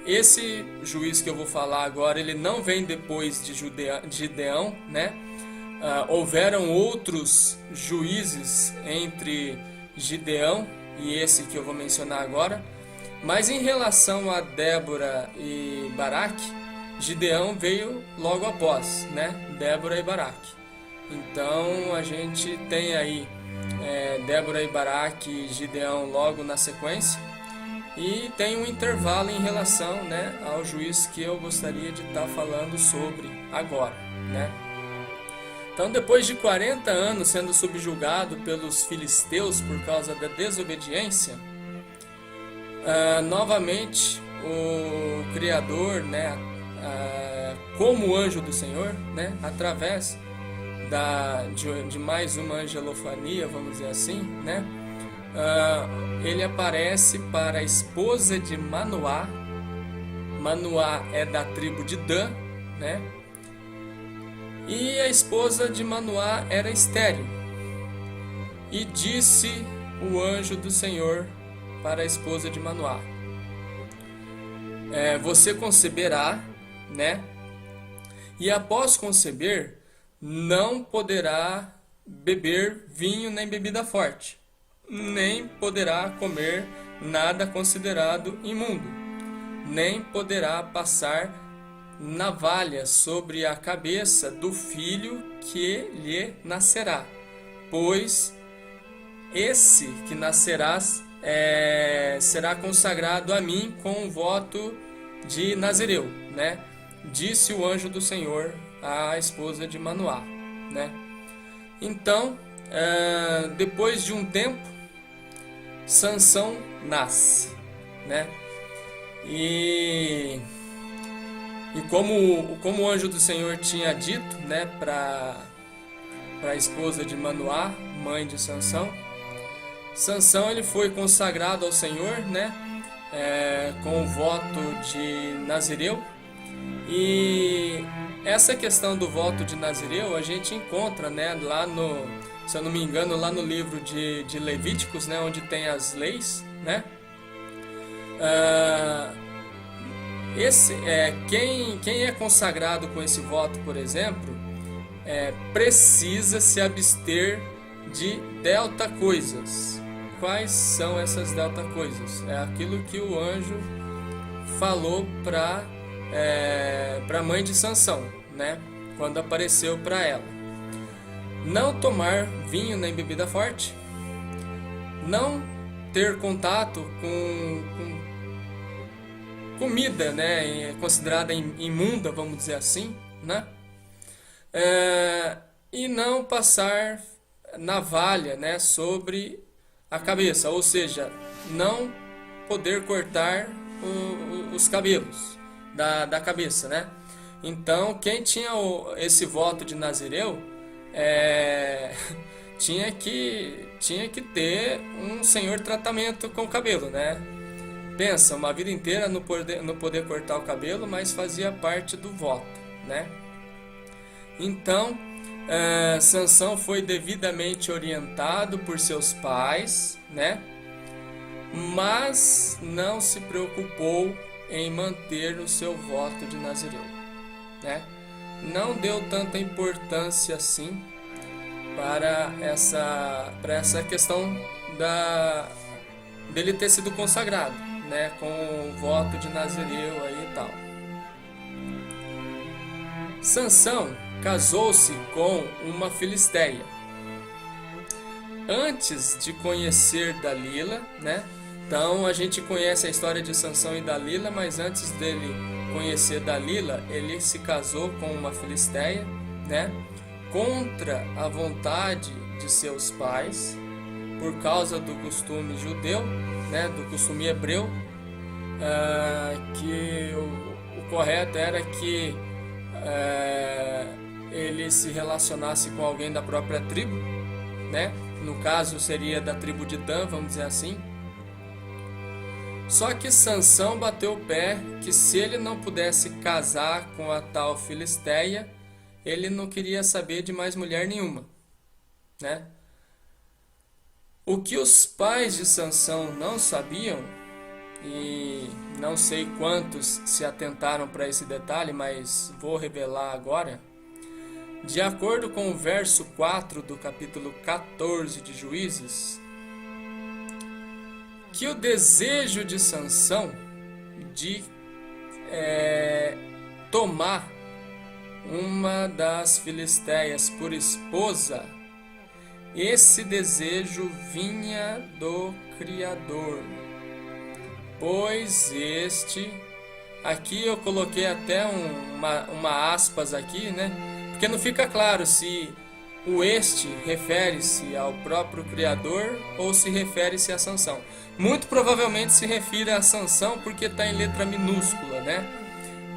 Esse juiz que eu vou falar agora, ele não vem depois de Gideão, né? Houveram outros juízes entre Gideão e esse que eu vou mencionar agora, mas em relação a Débora e Baraque, Gideão veio logo após, né? Débora e Baraque. Então a gente tem aí Débora e Baraque e Gideão logo na sequência, e tem um intervalo em relação, né, ao juiz que eu gostaria de estar falando sobre agora, né? Então, depois de 40 anos sendo subjugado pelos filisteus por causa da desobediência, novamente o Criador, né, como anjo do Senhor, né, através de mais uma angelofania, vamos dizer assim, né, ele aparece para a esposa de Manoá. Manoá é da tribo de Dan, né? E a esposa de Manoá era estéril. E disse o anjo do Senhor para a esposa de Manoá: você conceberá, né? E após conceber, não poderá beber vinho nem bebida forte, nem poderá comer nada considerado imundo, nem poderá passar navalha sobre a cabeça do filho que lhe nascerá, pois esse que nascerá será consagrado a mim com o voto de Nazireu, né? Disse o anjo do Senhor à esposa de Manoá, né? Então, depois de um tempo, Sansão nasce, né? E como o anjo do Senhor tinha dito, né, para a esposa de Manoá, mãe de Sansão, Sansão ele foi consagrado ao Senhor, né, com o voto de Nazireu. E essa questão do voto de Nazireu a gente encontra, né, lá no, se eu não me engano, lá no livro de Levíticos, né, onde tem as leis, né. Quem é consagrado com esse voto, por exemplo, precisa se abster de delta coisas. Quais são essas delta coisas? É aquilo que o anjo falou para a mãe de Sansão, né? Quando apareceu para ela: não tomar vinho nem bebida forte, não ter contato com comida, né, considerada imunda, vamos dizer assim, né? E não passar navalha, né, sobre a cabeça, ou seja, não poder cortar os cabelos da cabeça, né? Então, quem tinha esse voto de Nazireu tinha que ter um senhor tratamento com o cabelo, né? Pensa, uma vida inteira não poder cortar o cabelo, mas fazia parte do voto, né? Então, Sansão foi devidamente orientado por seus pais, né? Mas não se preocupou em manter o seu voto de Nazireu, né? Não deu tanta importância assim para essa questão dele ter sido consagrado, né, com o voto de Nazireu aí e tal. Sansão casou-se com uma filisteia. Antes de conhecer Dalila, né? Então a gente conhece a história de Sansão e Dalila, mas antes dele conhecer Dalila, ele se casou com uma filisteia, né? Contra a vontade de seus pais, por causa do costume judeu, né, do costume hebreu, que o correto era que ele se relacionasse com alguém da própria tribo, né? No caso seria da tribo de Dan, vamos dizer assim. Só que Sansão bateu o pé que se ele não pudesse casar com a tal filisteia, ele não queria saber de mais mulher nenhuma, né? O que os pais de Sansão não sabiam, e não sei quantos se atentaram para esse detalhe, mas vou revelar agora. De acordo com o verso 4 do capítulo 14 de Juízes, que o desejo de Sansão de tomar uma das filisteias por esposa, esse desejo vinha do Criador, pois aqui eu coloquei até uma aspas aqui, né? Porque não fica claro se o este refere-se ao próprio Criador ou se refere-se a Sansão? Muito provavelmente se refere a Sansão porque está em letra minúscula, né?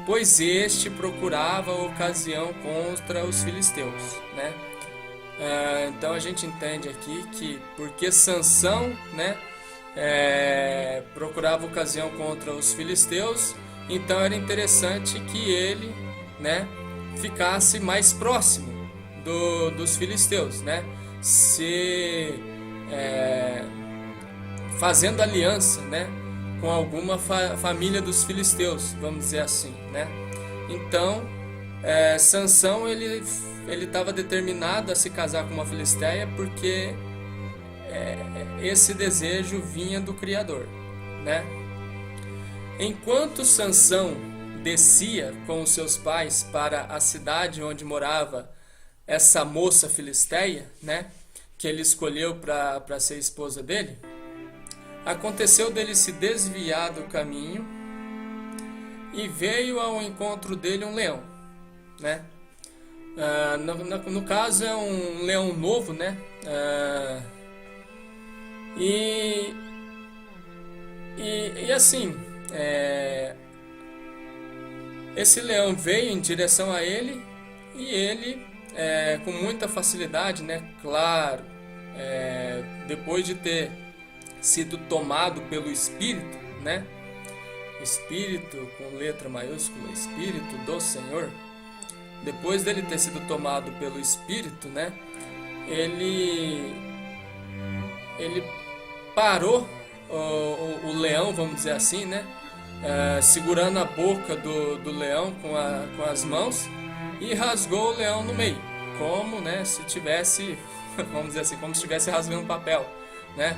Pois este procurava ocasião contra os filisteus, né? Então a gente entende aqui que porque Sansão, né, procurava ocasião contra os filisteus, então era interessante que ele, né, ficasse mais próximo dos filisteus, né, fazendo aliança, né, com alguma família dos filisteus, vamos dizer assim, né. Então Sansão ele estava determinado a se casar com uma filisteia porque esse desejo vinha do Criador, né? Enquanto Sansão descia com os seus pais para a cidade onde morava essa moça filisteia, né, que ele escolheu para ser esposa dele, aconteceu dele se desviar do caminho e veio ao encontro dele um leão, né? No caso é um leão novo, né? E assim, esse leão veio em direção a ele e ele, com muita facilidade, né? Claro, depois de ter sido tomado pelo Espírito, né? Espírito com letra maiúscula, Espírito do Senhor. Depois dele ter sido tomado pelo Espírito, né? Ele parou o leão, vamos dizer assim, né? Segurando a boca do leão com as mãos e rasgou o leão no meio, como, né, se tivesse, vamos dizer assim, como se estivesse rasgando papel, né?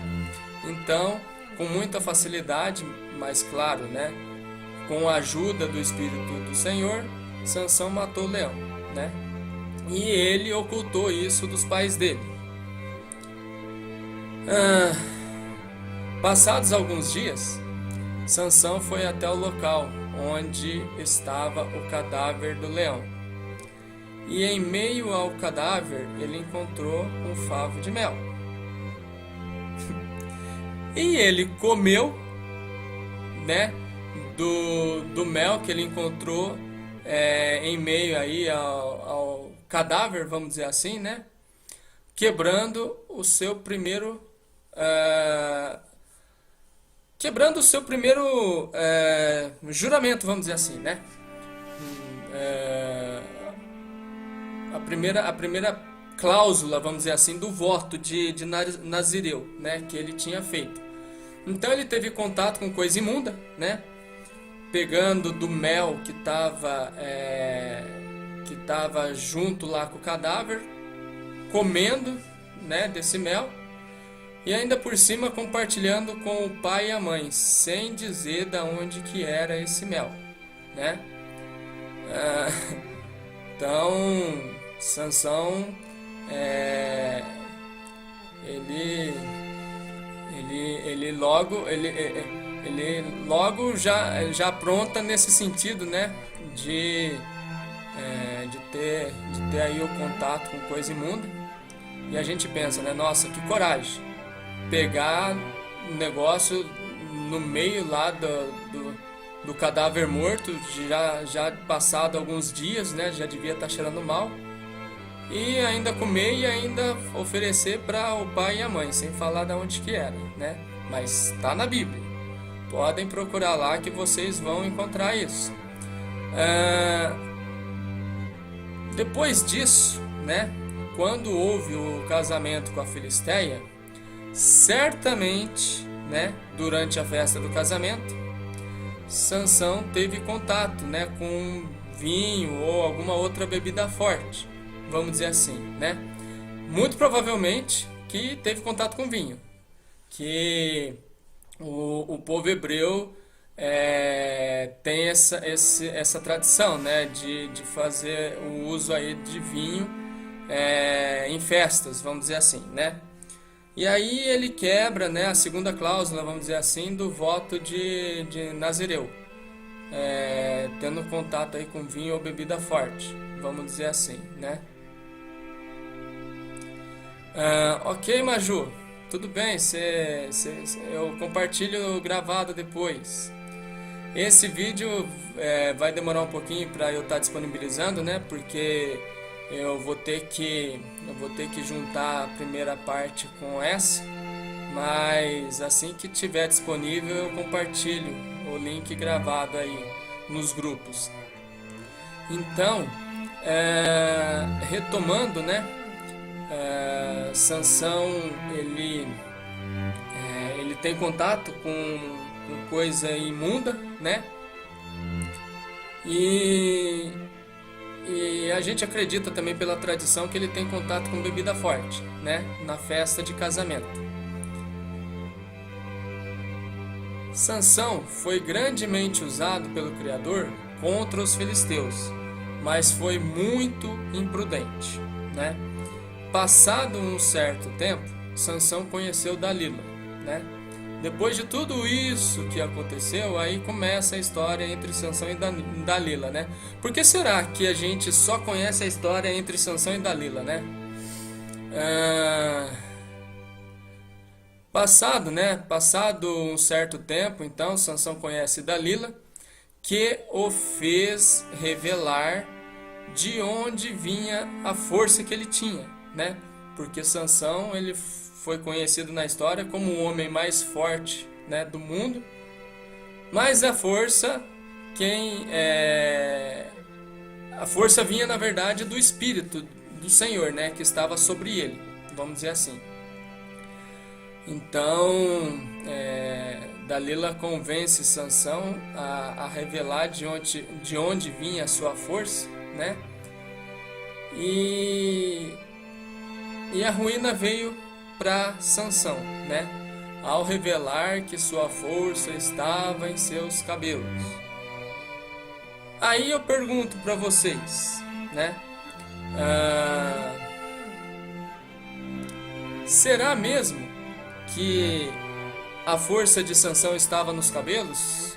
Então, com muita facilidade, mas claro, né, com a ajuda do Espírito do Senhor, Sansão matou o leão, né? E ele ocultou isso dos pais dele. Passados alguns dias, Sansão foi até o local onde estava o cadáver do leão. E em meio ao cadáver, ele encontrou um favo de mel. E ele comeu, né, do mel que ele encontrou em meio aí ao cadáver, vamos dizer assim, né, quebrando o seu primeiro juramento, vamos dizer assim, né? A primeira cláusula, vamos dizer assim, do voto de Nazireu, né, que ele tinha feito. Então ele teve contato com coisa imunda, né, pegando do mel que estava junto lá com o cadáver, comendo, né, desse mel, e ainda por cima compartilhando com o pai e a mãe, sem dizer de onde que era esse mel, né? Então Sansão ele logo já apronta nesse sentido, né, de ter aí o contato com coisa imunda. E a gente pensa, né, nossa, que coragem, pegar um negócio no meio lá do cadáver morto, já passado alguns dias, né, já devia estar cheirando mal, e ainda comer e ainda oferecer para o pai e a mãe, sem falar de onde que era, né? Mas está na Bíblia, podem procurar lá que vocês vão encontrar isso. Depois disso, né, quando houve o casamento com a filisteia, certamente, né, durante a festa do casamento, Sansão teve contato, né, com vinho ou alguma outra bebida forte, vamos dizer assim, né? Muito provavelmente que teve contato com vinho, que o povo hebreu tem essa tradição, né, de fazer o uso aí de vinho em festas, vamos dizer assim, né? E aí ele quebra, né, a segunda cláusula, vamos dizer assim, do voto de Nazireu, tendo contato aí com vinho ou bebida forte, vamos dizer assim, né? Ok, Maju, tudo bem, eu compartilho gravado depois. Esse vídeo vai demorar um pouquinho para eu estar disponibilizando, né? Porque eu vou ter que juntar a primeira parte com essa, mas assim que tiver disponível eu compartilho o link gravado aí nos grupos. Então, retomando, né? Sansão ele tem contato com coisa imunda, né? E, e a gente acredita também pela tradição que ele tem contato com bebida forte, né? Na festa de casamento. Sansão foi grandemente usado pelo Criador contra os filisteus, mas foi muito imprudente, né? Passado um certo tempo, Sansão conheceu Dalila, né? Depois de tudo isso que aconteceu, aí começa a história entre Sansão e Dalila, né? Por que será que a gente só conhece a história entre Sansão e Dalila, né? Passado um certo tempo, então Sansão conhece Dalila, que o fez revelar de onde vinha a força que ele tinha, né? Porque Sansão ele foi conhecido na história como o homem mais forte, né, do mundo, mas a força vinha na verdade do Espírito do Senhor, né, que estava sobre ele, vamos dizer assim. Então, Dalila convence Sansão a revelar de onde vinha a sua força, né? E a ruína veio para Sansão, né? Ao revelar que sua força estava em seus cabelos. Aí eu pergunto para vocês, né? Será mesmo que a força de Sansão estava nos cabelos?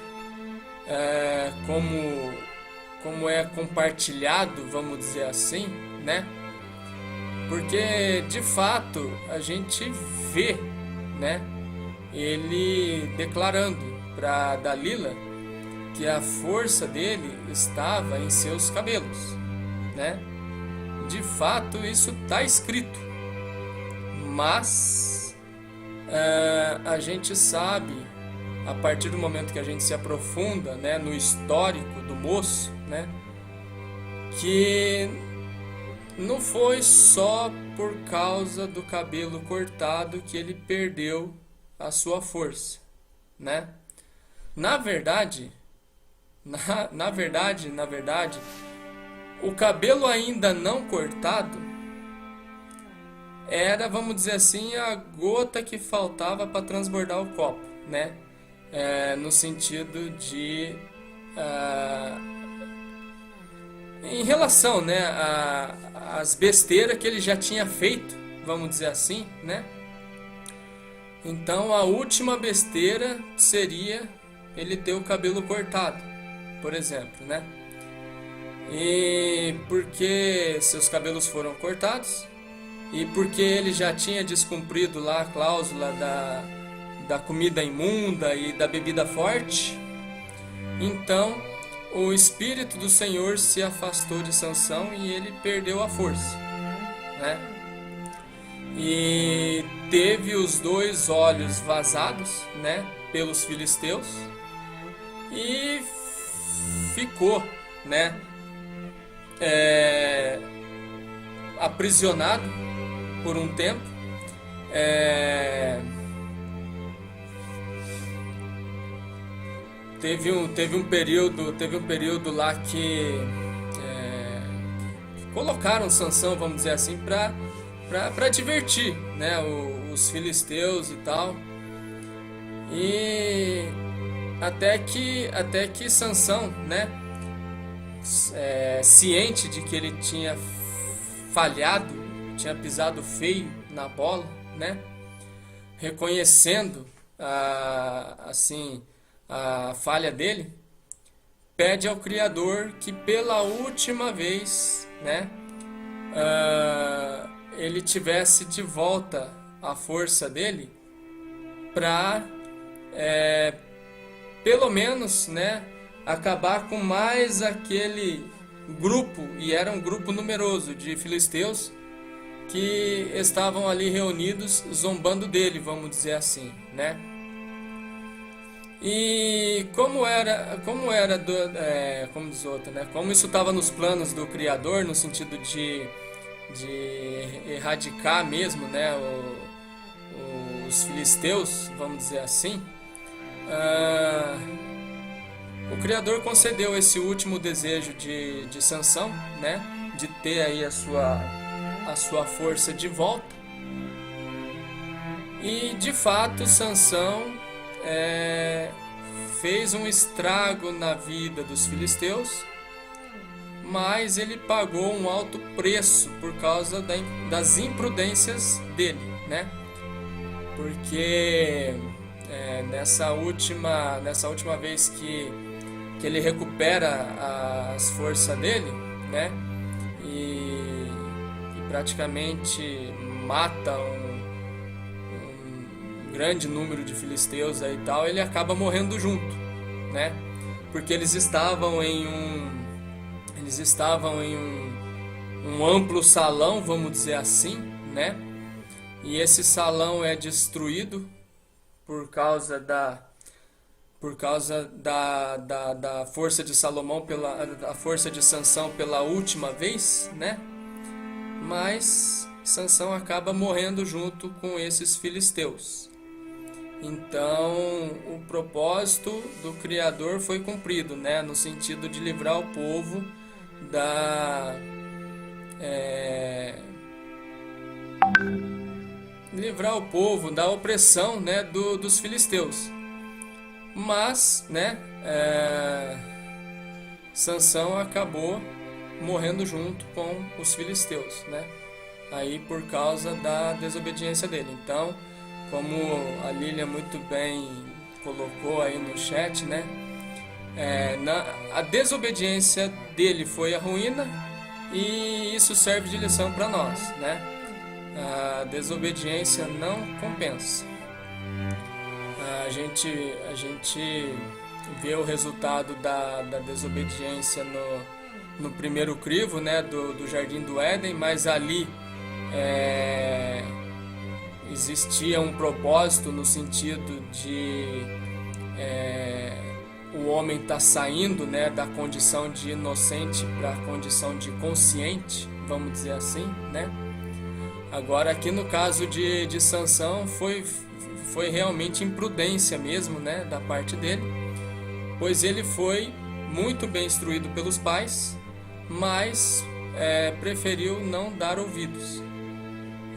Como é compartilhado, vamos dizer assim, né? Porque de fato a gente vê, né, ele declarando para Dalila que a força dele estava em seus cabelos, né? De fato isso está escrito, mas a gente sabe, a partir do momento que a gente se aprofunda, né, no histórico do moço, né, que não foi só por causa do cabelo cortado que ele perdeu a sua força, né? Na verdade, o cabelo ainda não cortado era, vamos dizer assim, a gota que faltava para transbordar o copo, né? No sentido de em relação, né, às besteiras que ele já tinha feito, vamos dizer assim, né? Então a última besteira seria ele ter o cabelo cortado, por exemplo, né? E porque seus cabelos foram cortados e porque ele já tinha descumprido lá a cláusula da comida imunda e da bebida forte, então o Espírito do Senhor se afastou de Sansão e ele perdeu a força, né? E teve os 2 olhos vazados, né, pelos filisteus e ficou, né, aprisionado por um tempo. Teve um período lá que colocaram Sansão, vamos dizer assim, para divertir, né, os filisteus e tal. E até que Sansão, né, ciente de que ele tinha falhado, tinha pisado feio na bola, né, reconhecendo assim a falha dele, pede ao Criador que pela última vez, né, ele tivesse de volta a força dele para pelo menos, né, acabar com mais aquele grupo, e era um grupo numeroso de filisteus que estavam ali reunidos zombando dele, vamos dizer assim, né? E como diz outro, né? Como isso estava nos planos do Criador, no sentido de erradicar mesmo, né, os filisteus, vamos dizer assim, o Criador concedeu esse último desejo de Sansão, né, de ter aí a sua força de volta. E de fato Sansão fez um estrago na vida dos filisteus, mas ele pagou um alto preço por causa das imprudências dele, né? Porque nessa última vez que ele recupera as forças dele, né? E praticamente mata um grande número de filisteus aí e tal, ele acaba morrendo junto, né? Porque eles estavam em um amplo salão, vamos dizer assim, né? E esse salão é destruído por causa da força de Salomão, a força de Sansão pela última vez, né? Mas Sansão acaba morrendo junto com esses filisteus. Então, o propósito do Criador foi cumprido, né? No sentido de livrar o povo da opressão, né, dos filisteus. Mas, né, Sansão acabou morrendo junto com os filisteus, né? Aí por causa da desobediência dele. Então, como a Lília muito bem colocou aí no chat, né? A desobediência dele foi a ruína, e isso serve de lição para nós, né? A desobediência não compensa. A gente vê o resultado da desobediência no primeiro crivo, né, do Jardim do Éden, mas ali existia um propósito no sentido de o homem estar saindo, né, da condição de inocente para a condição de consciente, vamos dizer assim, né? Agora aqui no caso de Sansão foi realmente imprudência mesmo, né, da parte dele, pois ele foi muito bem instruído pelos pais, mas preferiu não dar ouvidos.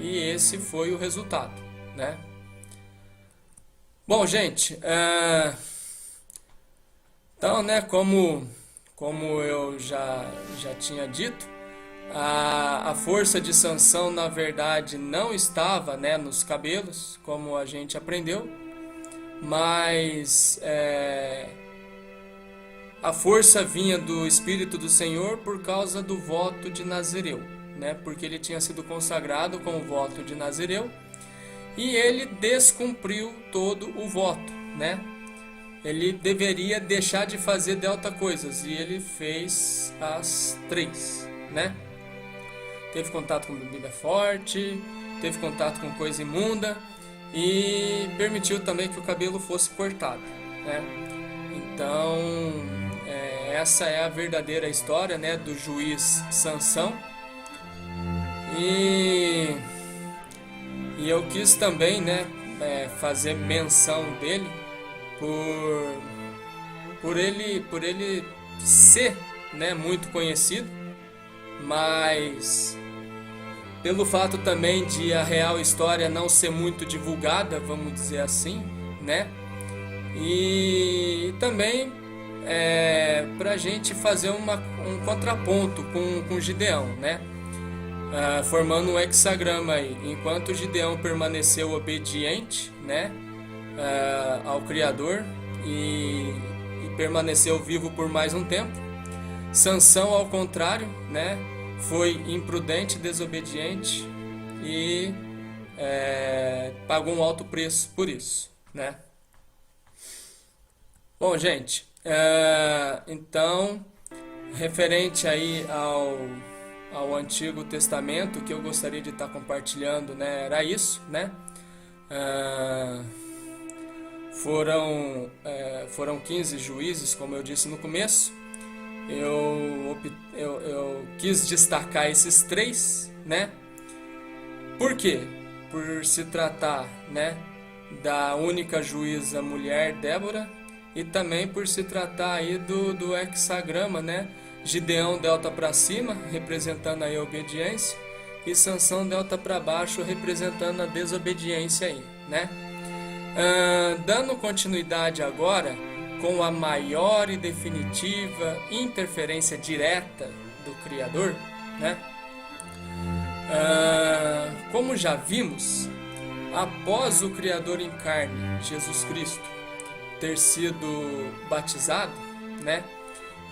E esse foi o resultado, né? Bom, gente, então, né, como eu já tinha dito, a força de Sansão, na verdade, não estava, né, nos cabelos, como a gente aprendeu, mas a força vinha do Espírito do Senhor por causa do voto de Nazireu, né, porque ele tinha sido consagrado com o voto de Nazireu e ele descumpriu todo o voto, né? Ele deveria deixar de fazer delta coisas e ele fez as 3, né? Teve contato com bebida forte, teve contato com coisa imunda e permitiu também que o cabelo fosse cortado, né? Então, essa é a verdadeira história, né, do juiz Sansão. E eu quis também, né, fazer menção dele por ele ser, né, muito conhecido, mas pelo fato também de a real história não ser muito divulgada, vamos dizer assim, né? E também para a gente fazer um contraponto com Gideão, né? Formando um hexagrama aí. Enquanto Gideão permaneceu obediente, né, ao Criador e permaneceu vivo por mais um tempo, Sansão, ao contrário, né, foi imprudente, desobediente e pagou um alto preço por isso, né? Bom, gente, então, referente aí ao Antigo Testamento, o que eu gostaria de estar compartilhando, né, era isso, né? Foram 15 juízes, como eu disse no começo. Eu quis destacar esses 3, né? Por quê? Por se tratar, né, da única juíza mulher, Débora, e também por se tratar aí do hexagrama, né? Gideão delta para cima, representando aí a obediência, e Sansão delta para baixo, representando a desobediência aí, né? Dando continuidade agora com a maior e definitiva interferência direta do Criador, né? Como já vimos, após o Criador em carne, Jesus Cristo, ter sido batizado, né?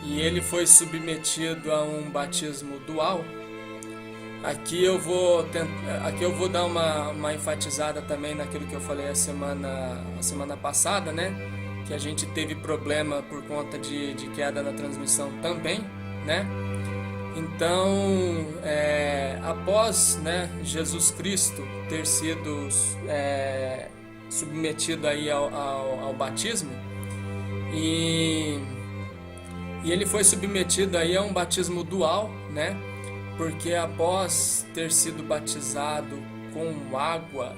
E ele foi submetido a um batismo dual. Aqui eu vou dar uma enfatizada também naquilo que eu falei a semana passada, né? Que a gente teve problema por conta de queda na transmissão também, né? Então, após, né, Jesus Cristo ter sido submetido aí ao batismo, e ele foi submetido aí a um batismo dual, né? Porque após ter sido batizado com água,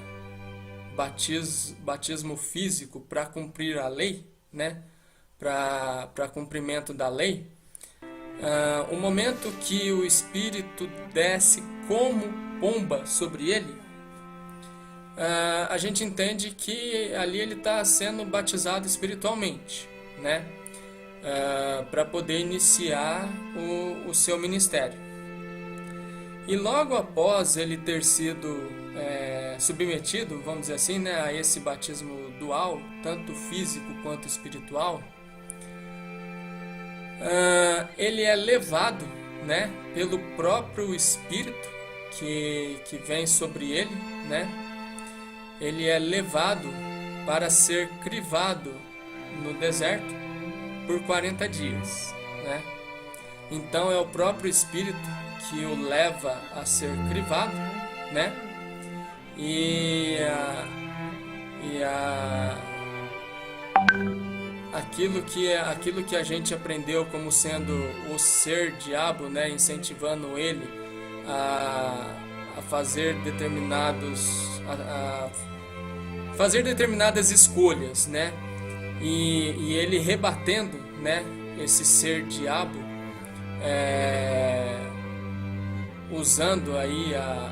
batismo físico para cumprir a lei, né? Para cumprimento da lei, o momento que o Espírito desce como pomba sobre ele, a gente entende que ali ele está sendo batizado espiritualmente, né? Para poder iniciar o seu ministério. E logo após ele ter sido submetido, vamos dizer assim, né, a esse batismo dual, tanto físico quanto espiritual, ele é levado, né, pelo próprio Espírito que vem sobre ele, né? Ele é levado para ser crivado no deserto por 40 dias, né? Então é o próprio Espírito que o leva a ser crivado, né? Aquilo que a gente aprendeu como sendo o ser diabo, né, incentivando ele a fazer fazer determinadas escolhas, né? E ele rebatendo, né, esse ser diabo, usando aí a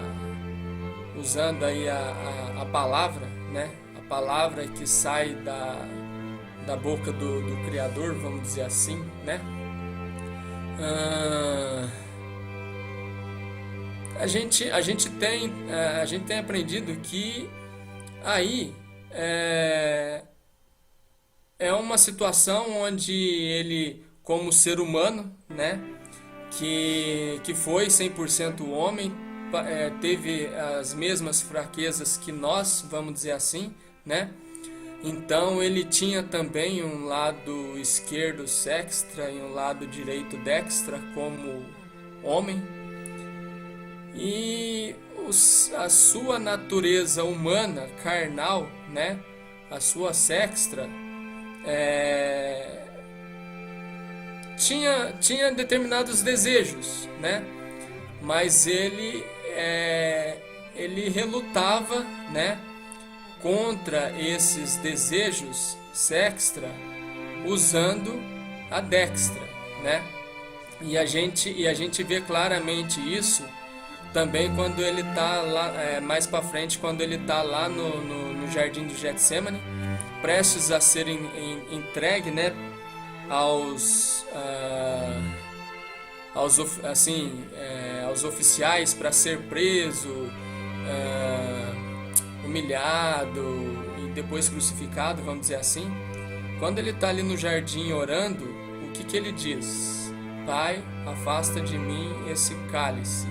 palavra, né? A palavra que sai da boca do Criador, vamos dizer assim, né? A gente tem aprendido que aí é uma situação onde ele, como ser humano, né, que foi 100% homem, teve as mesmas fraquezas que nós, vamos dizer assim, né? Então ele tinha também um lado esquerdo sextra e um lado direito dextra como homem. E a sua natureza humana, carnal, né? A sua sextra tinha determinados desejos, né? Mas ele relutava, né, contra esses desejos sextra usando a dextra, né? E a gente vê claramente isso também quando ele está lá, mais para frente, quando ele está lá no jardim do Getsemane, prestes a ser entregue, né, aos oficiais para ser preso, humilhado e depois crucificado, vamos dizer assim. Quando ele está ali no jardim orando, o que ele diz? Pai, afasta de mim esse cálice.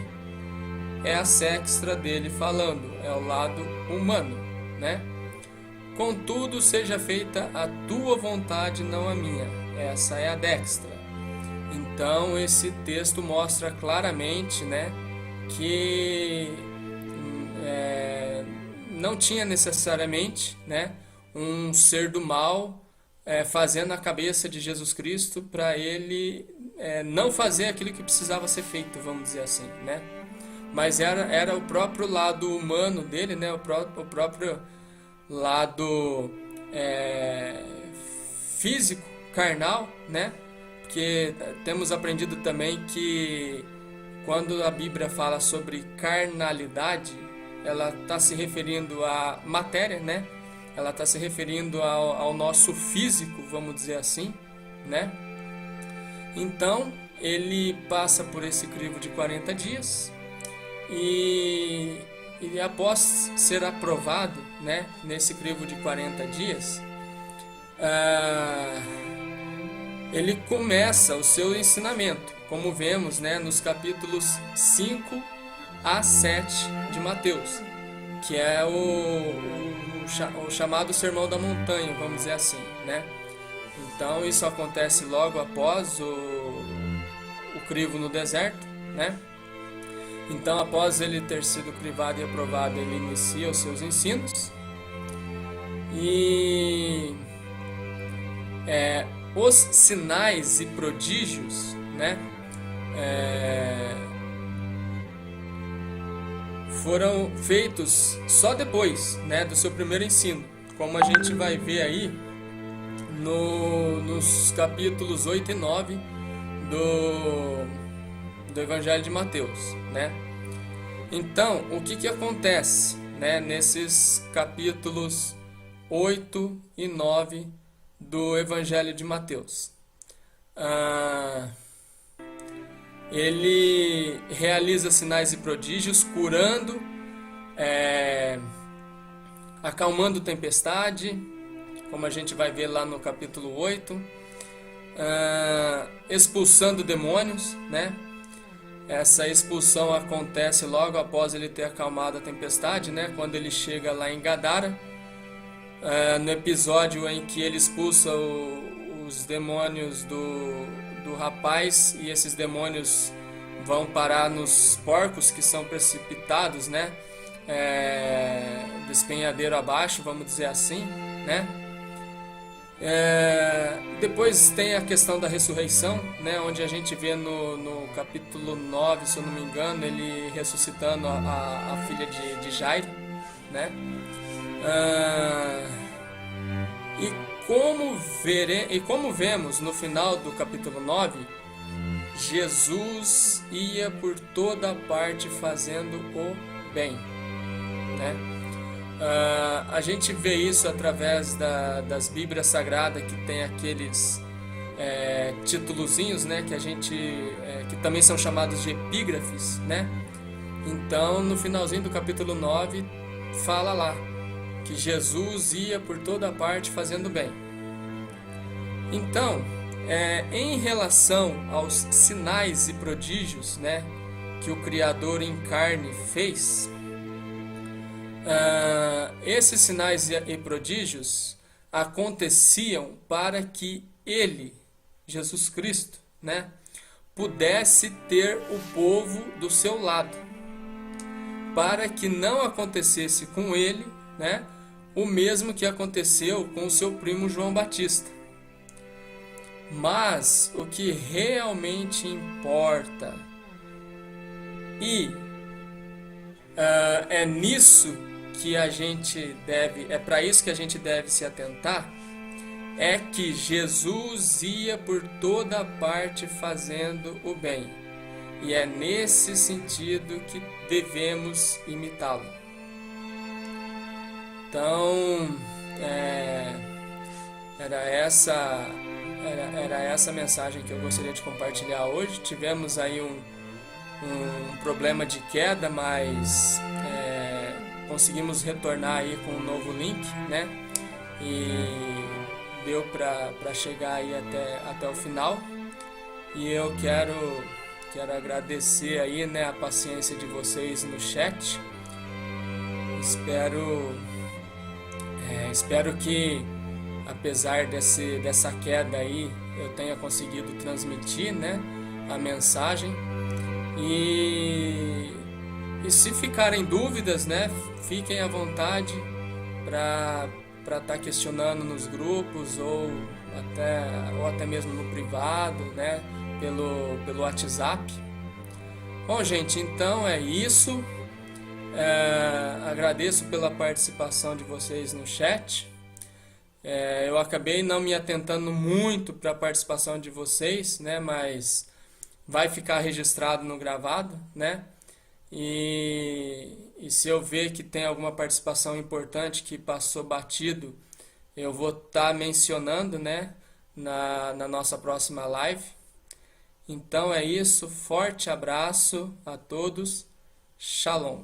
é a sexta dele falando, é o lado humano, né? Contudo, seja feita a tua vontade, não a minha. Essa é a dextra. Então, esse texto mostra claramente, né, que não tinha necessariamente, né, um ser do mal fazendo a cabeça de Jesus Cristo para ele não fazer aquilo que precisava ser feito, vamos dizer assim, né? Mas era o próprio lado humano dele, né, o próprio lado físico, carnal, né? Porque temos aprendido também que quando a Bíblia fala sobre carnalidade, ela está se referindo à matéria, né? Ela está se referindo ao nosso físico, vamos dizer assim, né? Então, ele passa por esse crivo de 40 dias e após ser aprovado, né, nesse crivo de 40 dias, ele começa o seu ensinamento, como vemos, né, nos capítulos 5 a 7 de Mateus, que é o chamado Sermão da Montanha, vamos dizer assim, né? Então isso acontece logo após o crivo no deserto, né? Então, após ele ter sido crivado e aprovado, ele inicia os seus ensinos. E os sinais e prodígios, né, foram feitos só depois, né, do seu primeiro ensino, como a gente vai ver aí nos capítulos 8 e 9 do Evangelho de Mateus, né? Então, o que acontece, né, nesses capítulos 8 e 9 do Evangelho de Mateus? Ele realiza sinais e prodígios, curando, acalmando tempestade, como a gente vai ver lá no capítulo 8, expulsando demônios, né? Essa expulsão acontece logo após ele ter acalmado a tempestade, né? Quando ele chega lá em Gadara, no episódio em que ele expulsa os demônios do rapaz, e esses demônios vão parar nos porcos que são precipitados, né? Despenhadeiro abaixo, vamos dizer assim, né? Depois tem a questão da ressurreição, né, onde a gente vê no capítulo 9, se eu não me engano, ele ressuscitando a filha de Jairo, né? E como vemos no final do capítulo 9, Jesus ia por toda parte fazendo o bem, né? A gente vê isso através das Bíblias Sagradas, que tem aqueles títulozinhos, né, que também são chamados de epígrafes, né? Então, no finalzinho do capítulo 9, fala lá que Jesus ia por toda parte fazendo bem. Então, em relação aos sinais e prodígios, né, que o Criador em carne fez, esses sinais e prodígios aconteciam para que ele, Jesus Cristo, né, pudesse ter o povo do seu lado, para que não acontecesse com ele, né, o mesmo que aconteceu com o seu primo João Batista. Mas o que realmente importa, e é nisso que a gente é para isso que a gente deve se atentar, é que Jesus ia por toda parte fazendo o bem, e é nesse sentido que devemos imitá-lo. Então, era essa mensagem que eu gostaria de compartilhar hoje. Tivemos aí um problema de queda, mas conseguimos retornar aí com um novo link, né? E deu para chegar aí até o final. E eu quero Quero agradecer aí, né, a paciência de vocês no chat. Espero que, apesar dessa queda aí, eu tenha conseguido transmitir, né, a mensagem. E se ficarem dúvidas, né, fiquem à vontade para estar questionando nos grupos ou até mesmo no privado, né, pelo WhatsApp. Bom, gente, então é isso. Agradeço pela participação de vocês no chat. Eu acabei não me atentando muito para a participação de vocês, né, mas vai ficar registrado no gravado, né? E se eu ver que tem alguma participação importante que passou batido, eu vou estar mencionando, né, na nossa próxima live. Então é isso, forte abraço a todos, Shalom.